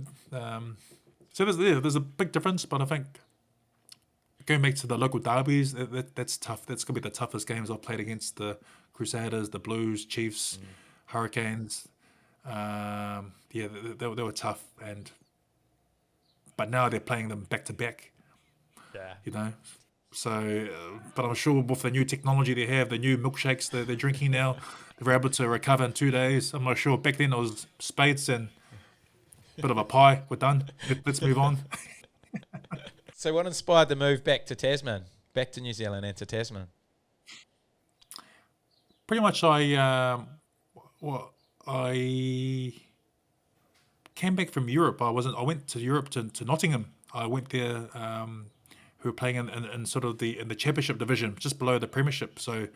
so there's a big difference. But I think going back to the local derbies, that's tough. That's gonna be the toughest games I've played against the Crusaders, the Blues, Chiefs, Hurricanes. Yeah, they were tough, but now they're playing them back to back. Yeah. So, but I'm sure with the new technology they have, the new milkshakes that they're drinking now, they're able to recover in 2 days. I'm not sure. Back then it was spades and a bit of a pie. We're done. Let's move on. So what inspired the move back to Tasman, back to New Zealand and to Tasman? Pretty much, I came back from Europe. I went to Europe to Nottingham. I went there. Who were playing in sort of in the championship division, just below the premiership. So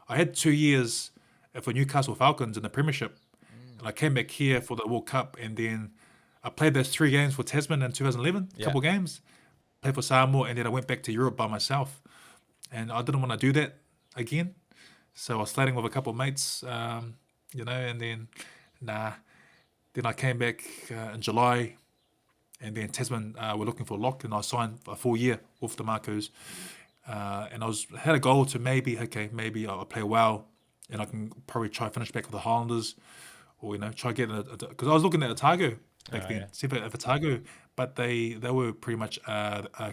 I had 2 years for Newcastle Falcons in the premiership, and I came back here for the World Cup, and then I played those 3 games for Tasman in 2011, Yeah. couple games, played for Samoa, and then I went back to Europe by myself, and I didn't want to do that again. So I was slating with a couple of mates, and then Then I came back in July. And then Tasman were looking for a lock, and I signed a full year with the Makos. And had a goal to maybe I'll play well, and I can probably try finish back with the Highlanders, or try get because I was looking at Otago back then, Yeah. see if Otago, but they were pretty much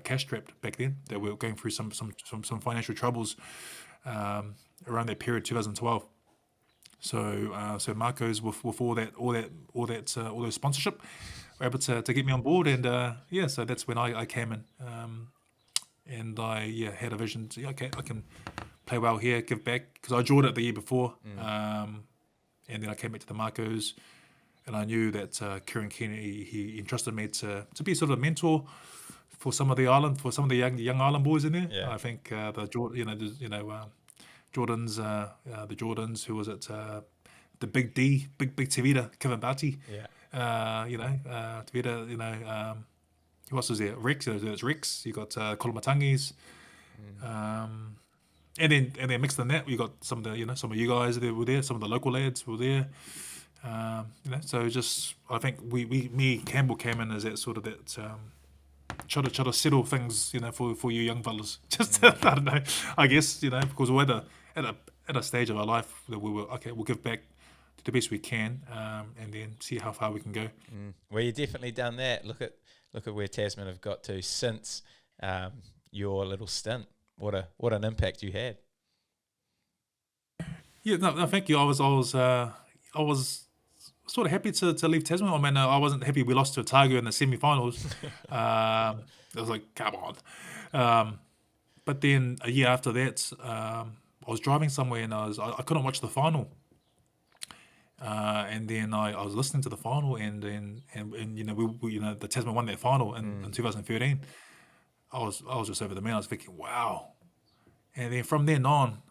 cash strapped back then. They were going through some financial troubles around that period, 2012. So Marco's with all those sponsorship were able to get me on board, and so that's when I came in, and I had a vision to okay, I can play well here, give back, because I drawed it the year before, and then I came back to the Marcos, and I knew that Kieran Kennedy, he entrusted me to be sort of a mentor for some of the young island boys in there. Yeah. I think Jordans, the Jordans, who was it? The Big D, Big Tavita, Kevin Barty. Yeah. Tavita, who else was there? Rex, there's Rex. You got Kolomatangis. And then mixed in that, you got some of you guys that were there, some of the local lads were there. So just I think me Campbell came in as that sort of that try to settle things, for you young fellas. Just I don't know. I guess because we're at a stage of our life that we were okay. We'll give back to the best we can, and then see how far we can go. Well, you've definitely done that. Look at where Tasman have got to since your little stint. What an impact you had. Yeah, no, thank you. I was sort of happy to leave Tasman. I mean, I wasn't happy we lost to Otago in the semi-finals. I was like, come on. But then a year after that, I was driving somewhere and I couldn't watch the final. And then I was listening to the final, and we the Tasman won that final in 2013. I was just over the moon. I was thinking, wow. And then from then on,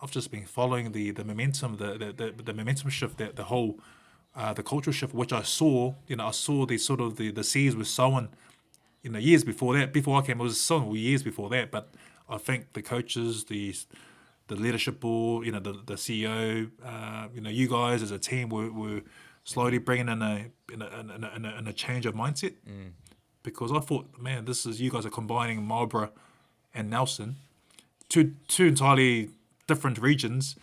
I've just been following the momentum, the momentum shift, the whole the cultural shift, which I saw. I saw the sort of the seeds were sown, years before that. Before I came, it was sown years before that. But I think the coaches, the leadership board, the CEO, you guys as a team were slowly bringing in a change of mindset. Because I thought, man, you guys are combining Marlborough and Nelson, two entirely different regions,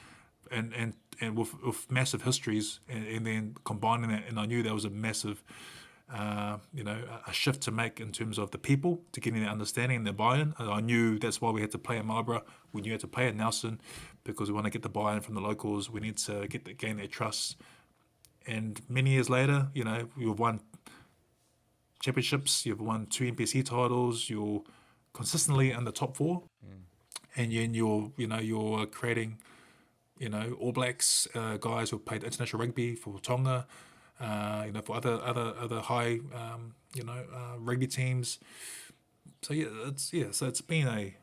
and with massive histories, and then combining that, and I knew there was a massive, a shift to make in terms of the people, to getting their understanding and their buy-in. And I knew that's why we had to play in Marlborough. We knew we had to play in Nelson, because we want to get the buy-in from the locals. We need to gain their trust. And many years later, we've won championships, you've won 2 NPC titles, you're consistently in the top 4, and then you're creating, All Blacks guys who played international rugby for Tonga, for other high, rugby teams. So it's been a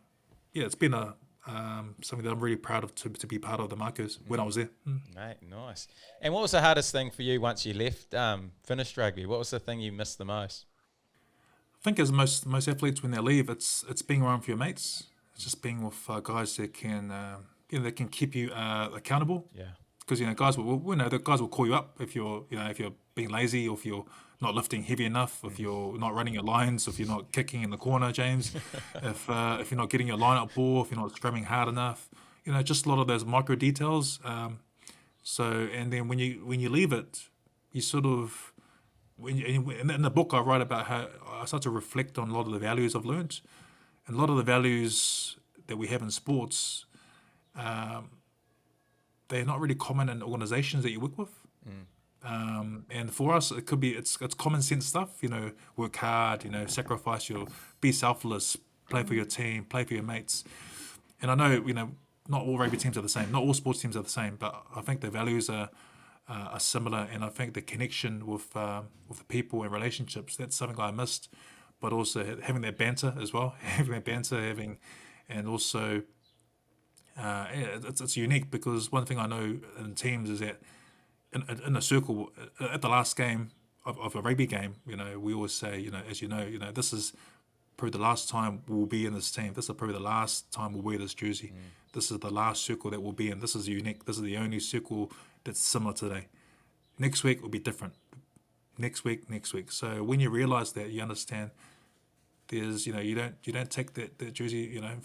something that I'm really proud of to be part of the Makos when I was there. Mate, nice. And what was the hardest thing for you once you left, finished rugby? What was the thing you missed the most? I think as most athletes when they leave, it's being around for your mates. It's just being with guys that can that can keep you accountable. Yeah. Because the guys will call you up if you're being lazy, or if you're not lifting heavy enough, if you're not running your lines, if you're not kicking in the corner, James, if you're not getting your line up ball, if you're not scrumming hard enough, just a lot of those micro details. And then when you leave it, you sort of in the book I write about how I start to reflect on a lot of the values I've learned, and a lot of the values that we have in sports. They're not really common in organizations that you work with. And for us, it's common sense stuff, work hard, sacrifice be selfless, play for your team, play for your mates. And I know, not all rugby teams are the same, not all sports teams are the same, but I think the values are similar, and I think the connection with the people and relationships, that's something I missed, but also having that banter as well, and also it's unique, because one thing I know in teams is that in a circle at the last game of a rugby game, we always say, as this is probably the last time we'll be in this team. This is probably the last time we'll wear this jersey. This is the last circle that we'll be in. This is unique. This is the only circle that's similar today. Next week will be different. Next week. So when you realize that, you understand there's, you don't take that jersey, you don't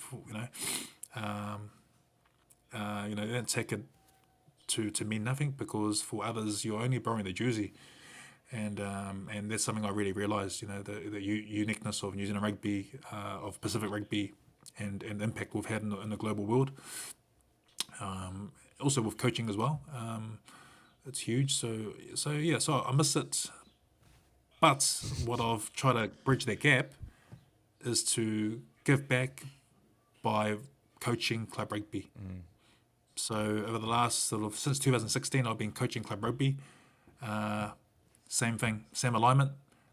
take it to mean nothing, because for others you're only borrowing the jersey, and that's something I really realised. The uniqueness of New Zealand rugby, of Pacific rugby, and the impact we've had in the global world. Also with coaching as well, it's huge. So I miss it, but what I've tried to bridge that gap is to give back by coaching club rugby. So over the last since 2016, I've been coaching club rugby. Same thing, same alignment,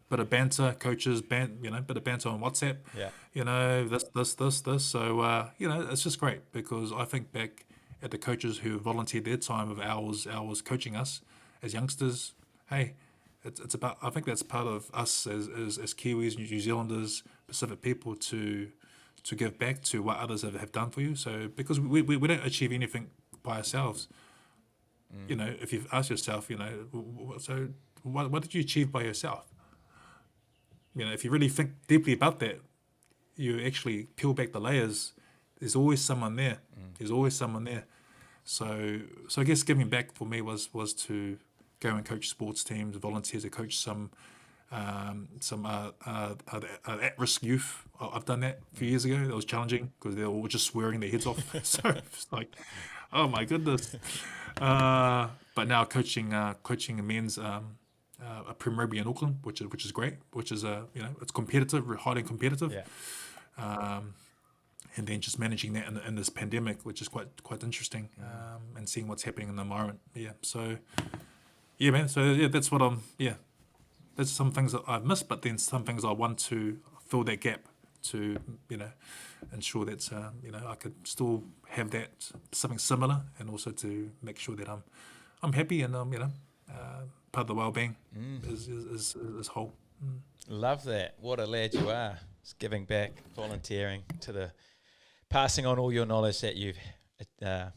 bit of banter, coaches, bit of banter on WhatsApp. Yeah. This. So it's just great, because I think back at the coaches who volunteered their time of hours coaching us as youngsters. Hey, it's about, I think that's part of us as Kiwis, New Zealanders, Pacific people, to give back to what others have done for you. So because we don't achieve anything by ourselves. If you ask yourself, so what did you achieve by yourself? If you really think deeply about that, you actually peel back the layers. There's always someone there. There's always someone there. So I guess giving back for me was to go and coach sports teams, volunteer to coach some at-risk youth. I've done that a few years ago. That was challenging, because they were all just swearing their heads off. So it's like, oh my goodness. But now coaching men's a Prem Rugby in Auckland, which is great. Which is it's competitive, highly competitive. Yeah. And then just managing that in this pandemic, which is quite interesting, and seeing what's happening in the environment. So man. So that's what There's some things that I've missed, but then some things I want to fill that gap to, ensure that, I could still have that something similar, and also to make sure that I'm happy, and part of the well-being is whole. Love that. What a lad you are. It's giving back, volunteering, passing on all your knowledge that you've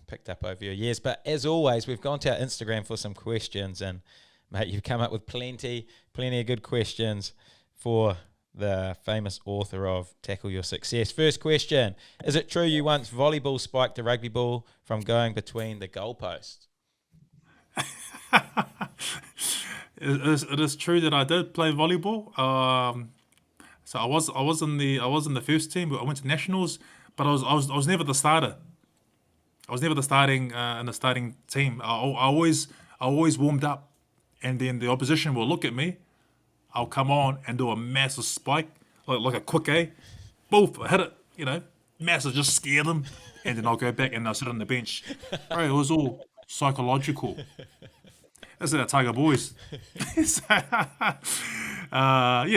picked up over your years. But as always, we've gone to our Instagram for some questions, and mate, you've come up with plenty of good questions for the famous author of Tackle Your Success. First question, is it true you once volleyball spiked a rugby ball from going between the goalposts? It is true that I did play volleyball. So I was in the first team, but I went to nationals, but I was never the starter. I was never the starting in the starting team. I always warmed up, and then the opposition will look at me. I'll come on and do a massive spike, like a quick A. Boof, I hit it, massive, just scare them. And then I'll go back and I'll sit on the bench. Bro, it was all psychological. That's the Otago boys. So,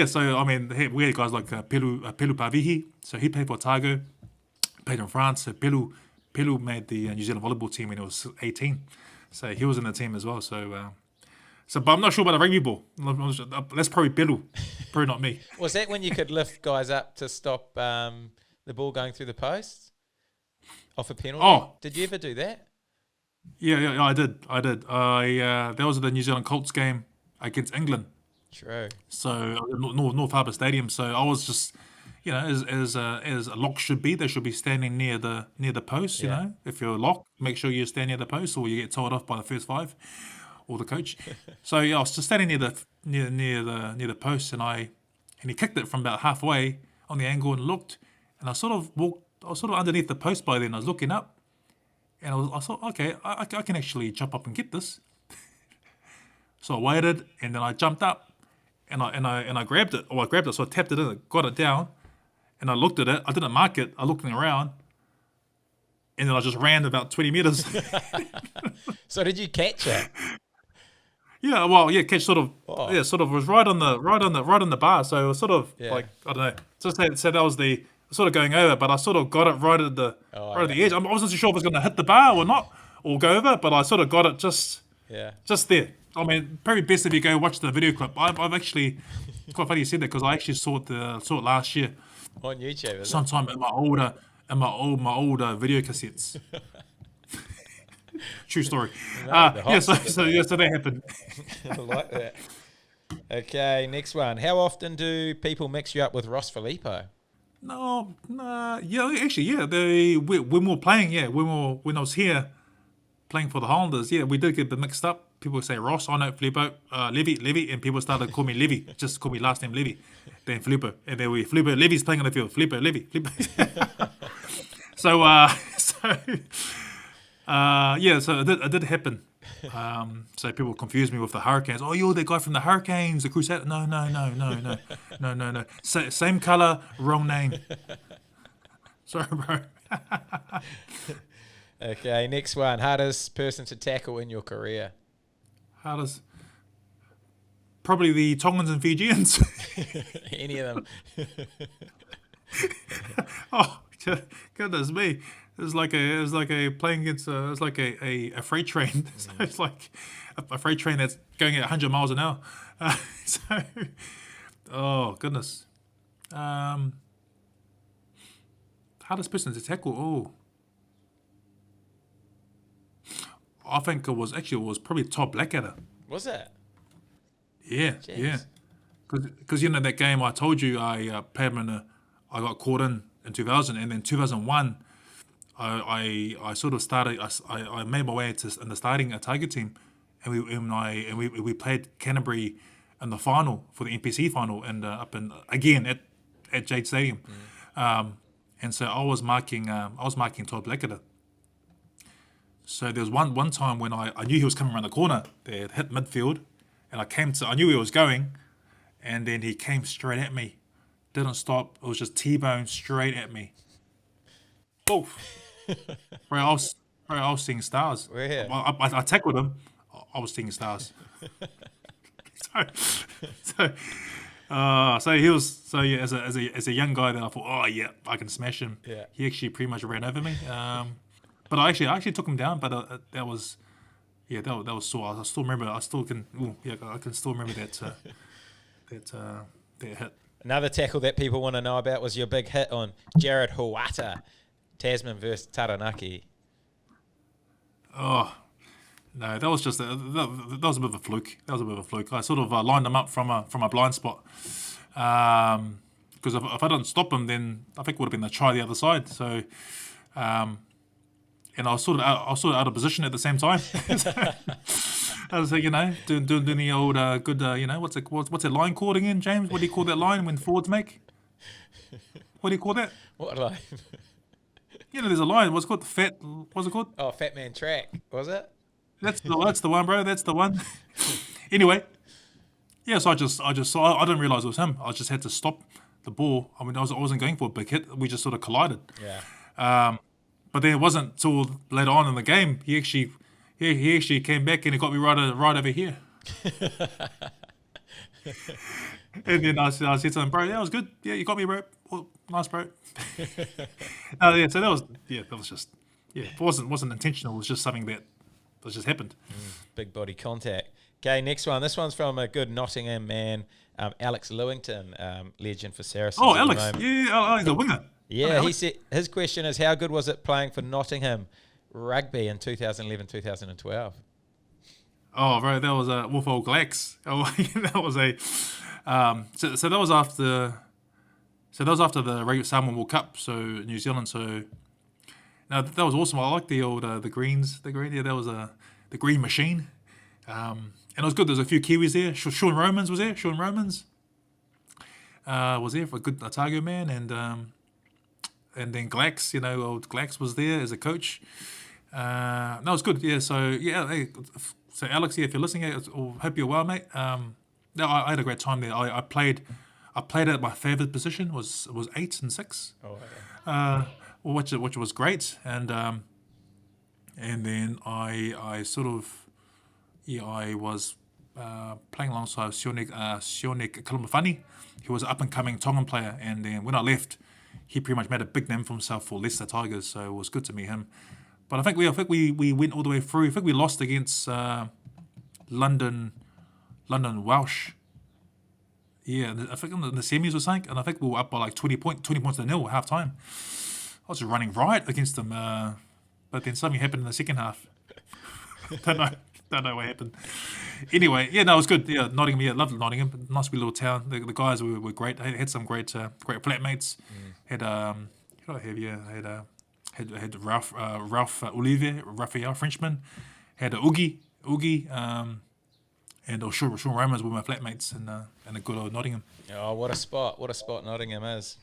so I mean, we had guys like Pelu Pavihi. So he played for Otago, played in France. So Pelu made the New Zealand volleyball team when he was 18. So he was in the team as well. So, but I'm not sure about the rugby ball. That's probably Pelu, probably not me. Was that when you could lift guys up to stop the ball going through the posts off a penalty? Oh. Did you ever do that? Yeah, I did. That was the New Zealand Colts game against England. True. So North Harbour Stadium. So I was just, as a lock should be, they should be standing near the post. Yeah. If you're a lock, make sure you stand near the post, or you get told off by the first five or the coach. So I was just standing near the post, and he kicked it from about halfway on the angle and looked, and I was sort of underneath the post by then. I was looking up. And I thought, okay, I can actually jump up and get this. So I waited, and then I jumped up, and I grabbed it. Oh, I grabbed it, so I tapped it in, got it down, and I looked at it. I didn't mark it. I looked around, and then I just ran about 20 meters. So did you catch it? Catch sort of was right on the bar. So it was sort of like, I don't know. Just say that was the sort of going over, but I sort of got it right at the edge. I wasn't too sure if it was going to hit the bar or not, or go over, but I sort of got it just there. I mean, probably best if you go watch the video clip. I've actually, it's quite funny you said that, because I actually saw it last year on YouTube. Sometime in my older video cassettes. True story. So that happened. I like that. Okay, next one. How often do people mix you up with Ross Filipo? No, actually, when we were playing, when I was here playing for the Highlanders, we did get a bit mixed up. People would say Ross, I know Filipo, Levi, and people started to call me Levi, just call me last name Levi, then Filipo, and then Filipo Levi's playing on the field, Filipo Levi. So it did happen. So people confuse me with the Hurricanes. Oh, you're the guy from the Hurricanes, the Crusader. No. Same color, wrong name. Sorry, bro. Okay, next one. Hardest person to tackle in your career? Probably the Tongans and Fijians. Any of them? Oh, goodness me. It was like a playing against a freight train. So it's like a freight train that's going at 100 miles an hour. Oh goodness. Hardest person to tackle. Oh, I think it was probably Todd Blackadder. Was it? Yeah, Jeez. yeah. Because that game I told you I played I got caught in 2000, and then 2001. I sort of started. I made my way in the starting Otago team, and we played Canterbury in the final for the NPC final, and up in again at Jade Stadium, and so I was marking Todd Blackadder. So there was one time when I knew he was coming around the corner. They had hit midfield, and I knew where he was going, and then he came straight at me, didn't stop. It was just T-bone straight at me. Oof. I was seeing stars. Where? I tackled him. I was seeing stars. So he was. So yeah, as a young guy, then I thought, oh yeah, I can smash him. Yeah. He actually pretty much ran over me. But I actually took him down. But that was sore. I still remember. I can still remember that hit. Another tackle that people want to know about was your big hit on Jared Huata, Tasman versus Taranaki. Oh, no, that was just that was a bit of a fluke. I sort of lined him up from a blind spot. Because if I didn't stop him, then I think it would have been a try the other side. So, and I was sort of out of position at the same time. I was like, doing the old good, what's that line called again, James? What do you call that line when forwards make? What do you call that? What line? There's a line. What's it called? What's it called? Oh, Fat Man Track, was it? That's the one, bro. That's the one. Anyway, So I didn't realize it was him. I just had to stop the ball. I mean, I wasn't going for a big hit. We just sort of collided. Yeah. But then it wasn't till later on in the game he actually came back and he got me right over here. And then I said to him, bro, that was good. Yeah, you got me, bro. Well, nice, bro. So that was just it wasn't intentional. It was just something that just happened. Big body contact. Okay, next one. This one's from a good Nottingham man, Alex Lewington, legend for Saracens. Oh, Alex, he's a winger. Yeah, he said his question is, how good was it playing for Nottingham Rugby in 2011-2012? Oh, bro, that was a Wolf Old Glax. Oh, that was a so that was after the Samoa World Cup. So New Zealand. So now that was awesome. I like the old the greens. Yeah, that was the green machine. And it was good. There's a few Kiwis there. Sean Romans was there. Sean Romans was there for a good Otago man, and then Glax, old Glax was there as a coach. That was good. Yeah. So yeah. Hey, so Alex, if you're listening, I hope you're well, mate. No, I had a great time there. I played at my favourite position was 8 and 6. Oh, okay. Which was great, and then I sort of I was playing alongside Sionik Kalamafani. He was an up and coming Tongan player, and then when I left, he pretty much made a big name for himself for Leicester Tigers. So it was good to meet him. But I think we went all the way through. I think we lost against London Welsh. Yeah, I think in the semis or something, and I think we were up by like 20 points to nil at half time. I was just running riot against them, but then something happened in the second half. Don't know what happened. Anyway, yeah, no, it was good. Yeah, Nottingham, yeah, loved Nottingham. Nice wee little town. The guys were great. They had some great flatmates. Had who did I have? Yeah, had Ralph Olivier, Raphael Frenchman. Had Oogie, and Sean Romans were my flatmates in a good old Nottingham. Oh, what a spot Nottingham is.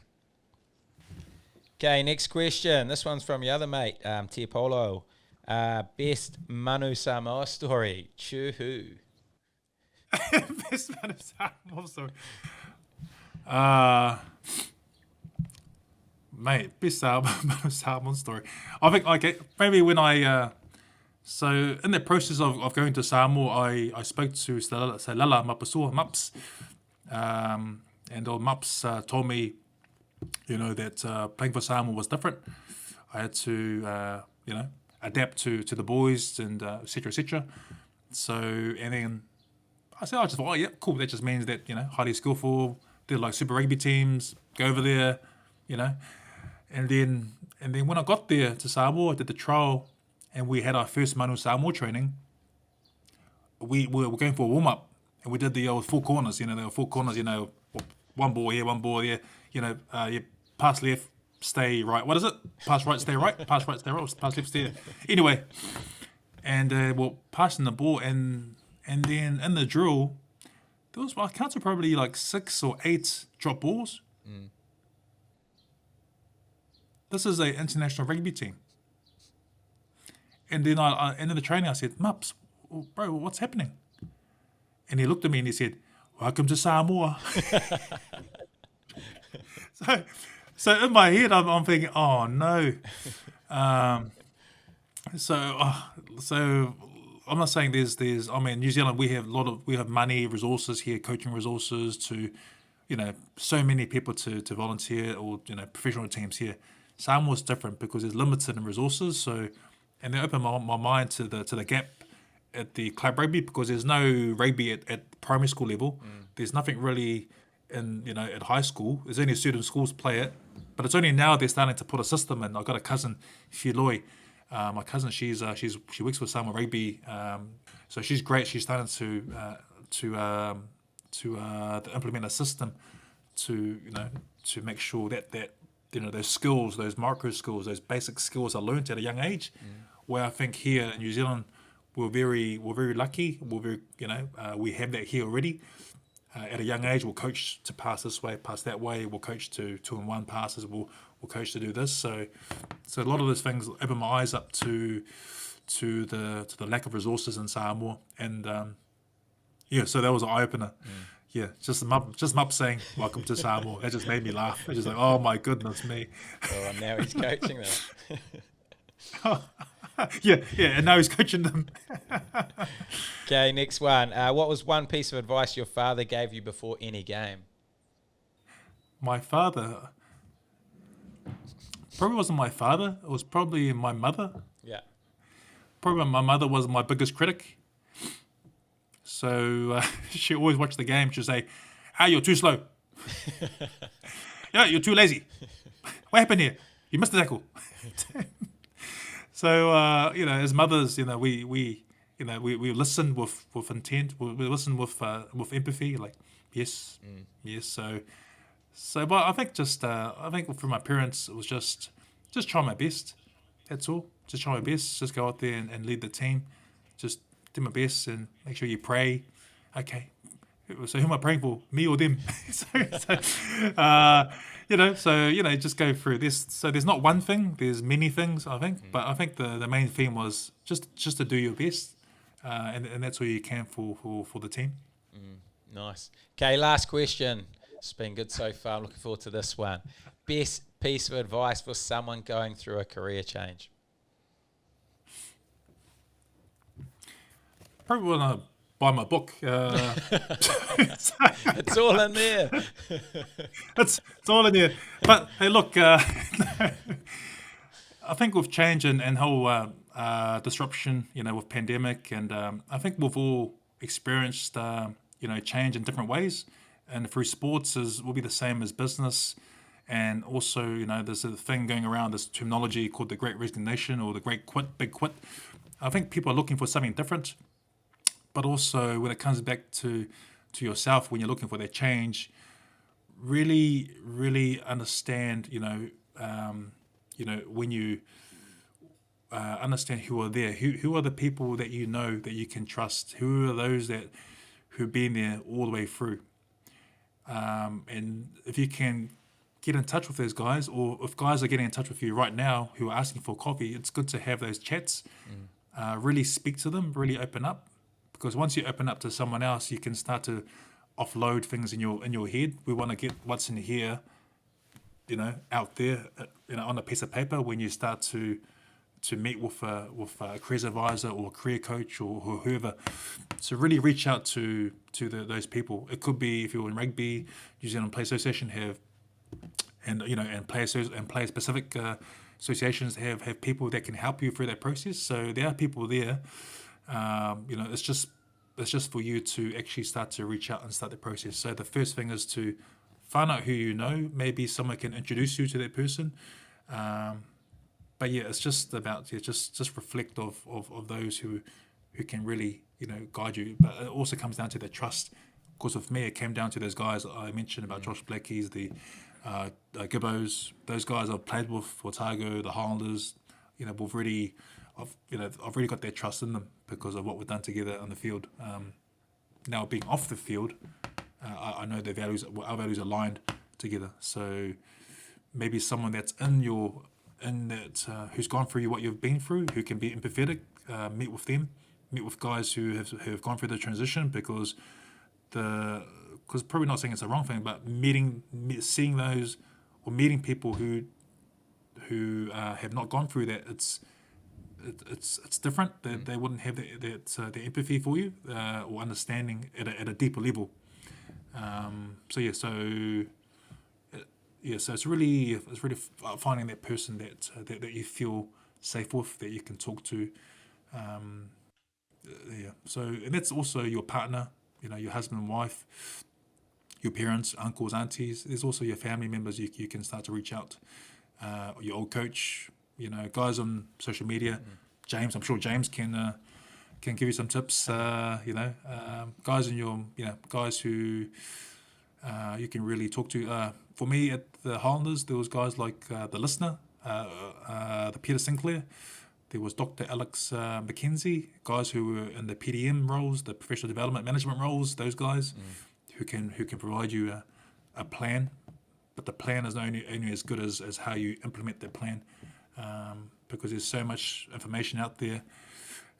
Okay, next question. This one's from your other mate, Tiapolo. Best Manu Samoa story. Choo-hoo. Best Manu Samoa story. Mate, best Manu Samoa story. I think maybe when I... So in the process of going to Samoa, I spoke to Salala Mapasua Maps, and old Maps told me, that playing for Samoa was different. I had to, adapt to the boys and et cetera, et cetera. So, and then I just thought, oh yeah, cool. That just means that highly skillful. They're like Super Rugby teams. Go over there, and then when I got there to Samoa, I did the trial. And we had our first Manu Samoa training. We were going for a warm-up, and we did the old four corners. There were four corners, one ball here, one ball there. You pass left, stay right. What is it? Pass right, stay right. Pass right, stay right. Pass left, stay. Anyway, and we're passing the ball, and then in the drill, there was, I counted probably like 6 or 8 drop balls. This is an international rugby team. And then I ended the training. I said, Mups, bro, what's happening? And he looked at me and he said, welcome to Samoa. So in my head, I'm thinking, oh no. So I'm not saying there's. I mean, New Zealand, we have money, resources here, coaching resources to, so many people to volunteer or professional teams here. Samoa's different because there's limited in resources. So. And they opened my mind to the gap at the club rugby because there's no rugby at primary school level. There's nothing really at high school. There's only certain schools play it, but it's only now they're starting to put a system in. I've got a cousin, Filoi. My cousin, she works for Samoa Rugby, so she's great. She's starting to implement a system to make sure that those skills, those micro skills, those basic skills are learnt at a young age. Where I think here in New Zealand, we're very lucky. We have that here already. At a young age, we'll coach to pass this way, pass that way. We'll coach to 2-in-1 passes. We'll coach to do this. So a lot of those things open my eyes up to the lack of resources in Samoa, and so that was an eye opener. Yeah, just them up saying "Welcome to Samoa." It just made me laugh. It's just like, oh my goodness me. Oh, now he's coaching them. Yeah, and now he's coaching them. Okay, next one. What was one piece of advice your father gave you before any game? My father probably wasn't my father. It was probably my mother. Yeah. Probably my mother was my biggest critic. So she always watched the game. She'd say, you're too slow. Yeah, you're too lazy. What happened here? You missed the tackle." So as mothers, we listen with intent. We listen with empathy. Like, yes, yes. But I think I think for my parents, it was just try my best. That's all. Just try my best. Just go out there and lead the team. Just do my best and make sure you pray. Okay. So who am I praying for? Me or them? Just go through this. So there's not one thing. There's many things, I think. But I think the main theme was just to do your best, and that's all you can for the team. Nice. Okay, last question. It's been good so far. I'm looking forward to this one. Best piece of advice for someone going through a career change? Probably want to buy my book. It's all in there. It's all in there. But hey, look, I think with change and whole disruption, with pandemic, and I think we've all experienced, change in different ways. And through sports will be the same as business. And also, there's a thing going around, this terminology called the Great Resignation or the Great Quit, Big Quit. I think people are looking for something different. But also, when it comes back to yourself, when you're looking for that change, really, really understand, when you understand who are there, who are the people that that you can trust, who are those who've been there all the way through. And if you can get in touch with those guys, or if guys are getting in touch with you right now who are asking for coffee, it's good to have those chats. Really speak to them, really open up, because once you open up to someone else, you can start to offload things in your head. We want to get what's in here, out there, on a piece of paper. When you start to meet with a careers advisor or a career coach or whoever, so really reach out to those people. It could be, if you're in rugby, New Zealand Play Association and player specific associations have people that can help you through that process. So there are people there. It's just for you to actually start to reach out and start the process. So the first thing is to find out who you know. Maybe someone can introduce you to that person. But yeah, it's just about just reflect of those who can really guide you. But it also comes down to the trust. Because with me, it came down to those guys I mentioned about Josh Blackie's, the Gibbos. Those guys I've played with, Otago, the Highlanders. I've really got their trust in them because of what we've done together on the field. Now being off the field, I know our values aligned together. So maybe someone that's who's gone through what you've been through, who can be empathetic, meet with them, meet with guys who have gone through the transition, because probably not saying it's a wrong thing, but seeing those or meeting people who have not gone through that, it's different. They wouldn't have the empathy for you or understanding at a deeper level. So it's really finding that person that you feel safe with, that you can talk to. So, and that's also your partner, your husband and wife, your parents, uncles, aunties. There's also your family members you can start to reach out. Your old coach, guys on social media. James, I'm sure James can give you some tips. Guys guys who you can really talk to. For me at the Highlanders, there was guys like the listener, the Peter Sinclair. There was Dr. Alex McKenzie, guys who were in the PDM roles, the professional development management roles. Those guys who can provide you a plan, but the plan is only as good as how you implement that plan, because there's so much information out there.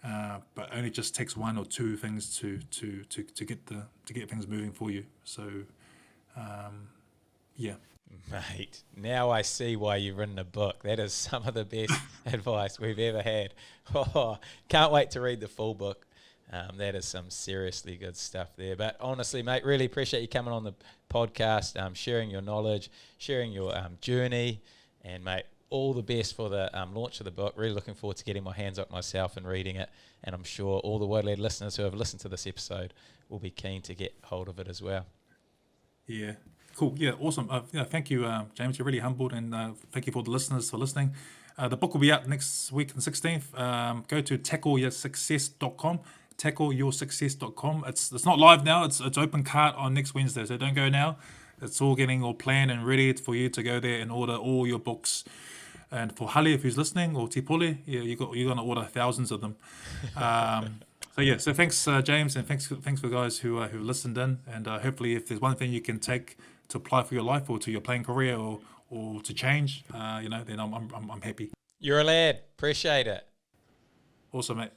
but only just takes one or two things to get things moving for you. So, yeah. Mate, now I see why you've written a book. That is some of the best advice we've ever had. Oh, can't wait to read the full book. That is some seriously good stuff there. But honestly, mate, really appreciate you coming on the podcast, sharing your knowledge, sharing your journey. And, mate, all the best for the launch of the book. Really looking forward to getting my hands up myself and reading it. And I'm sure all the Word-Led listeners who have listened to this episode will be keen to get hold of it as well. Yeah. Cool. Yeah, awesome. Thank you, James. You're really humbled, and thank you for the listeners for listening. The book will be out next week on the 16th. Go to tackleyoursuccess.com. tackleyoursuccess.com. It's not live now. It's open cart on next Wednesday, so don't go now. It's all getting all planned and ready for you to go there and order all your books. And for Hale, if he's listening, or Tipole, yeah, you're going to order thousands of them. So thanks, James, and thanks for guys who listened in. And hopefully, if there's one thing you can take to apply for your life or to your playing career or to change, then I'm happy. You're a lad. Appreciate it. Awesome, mate.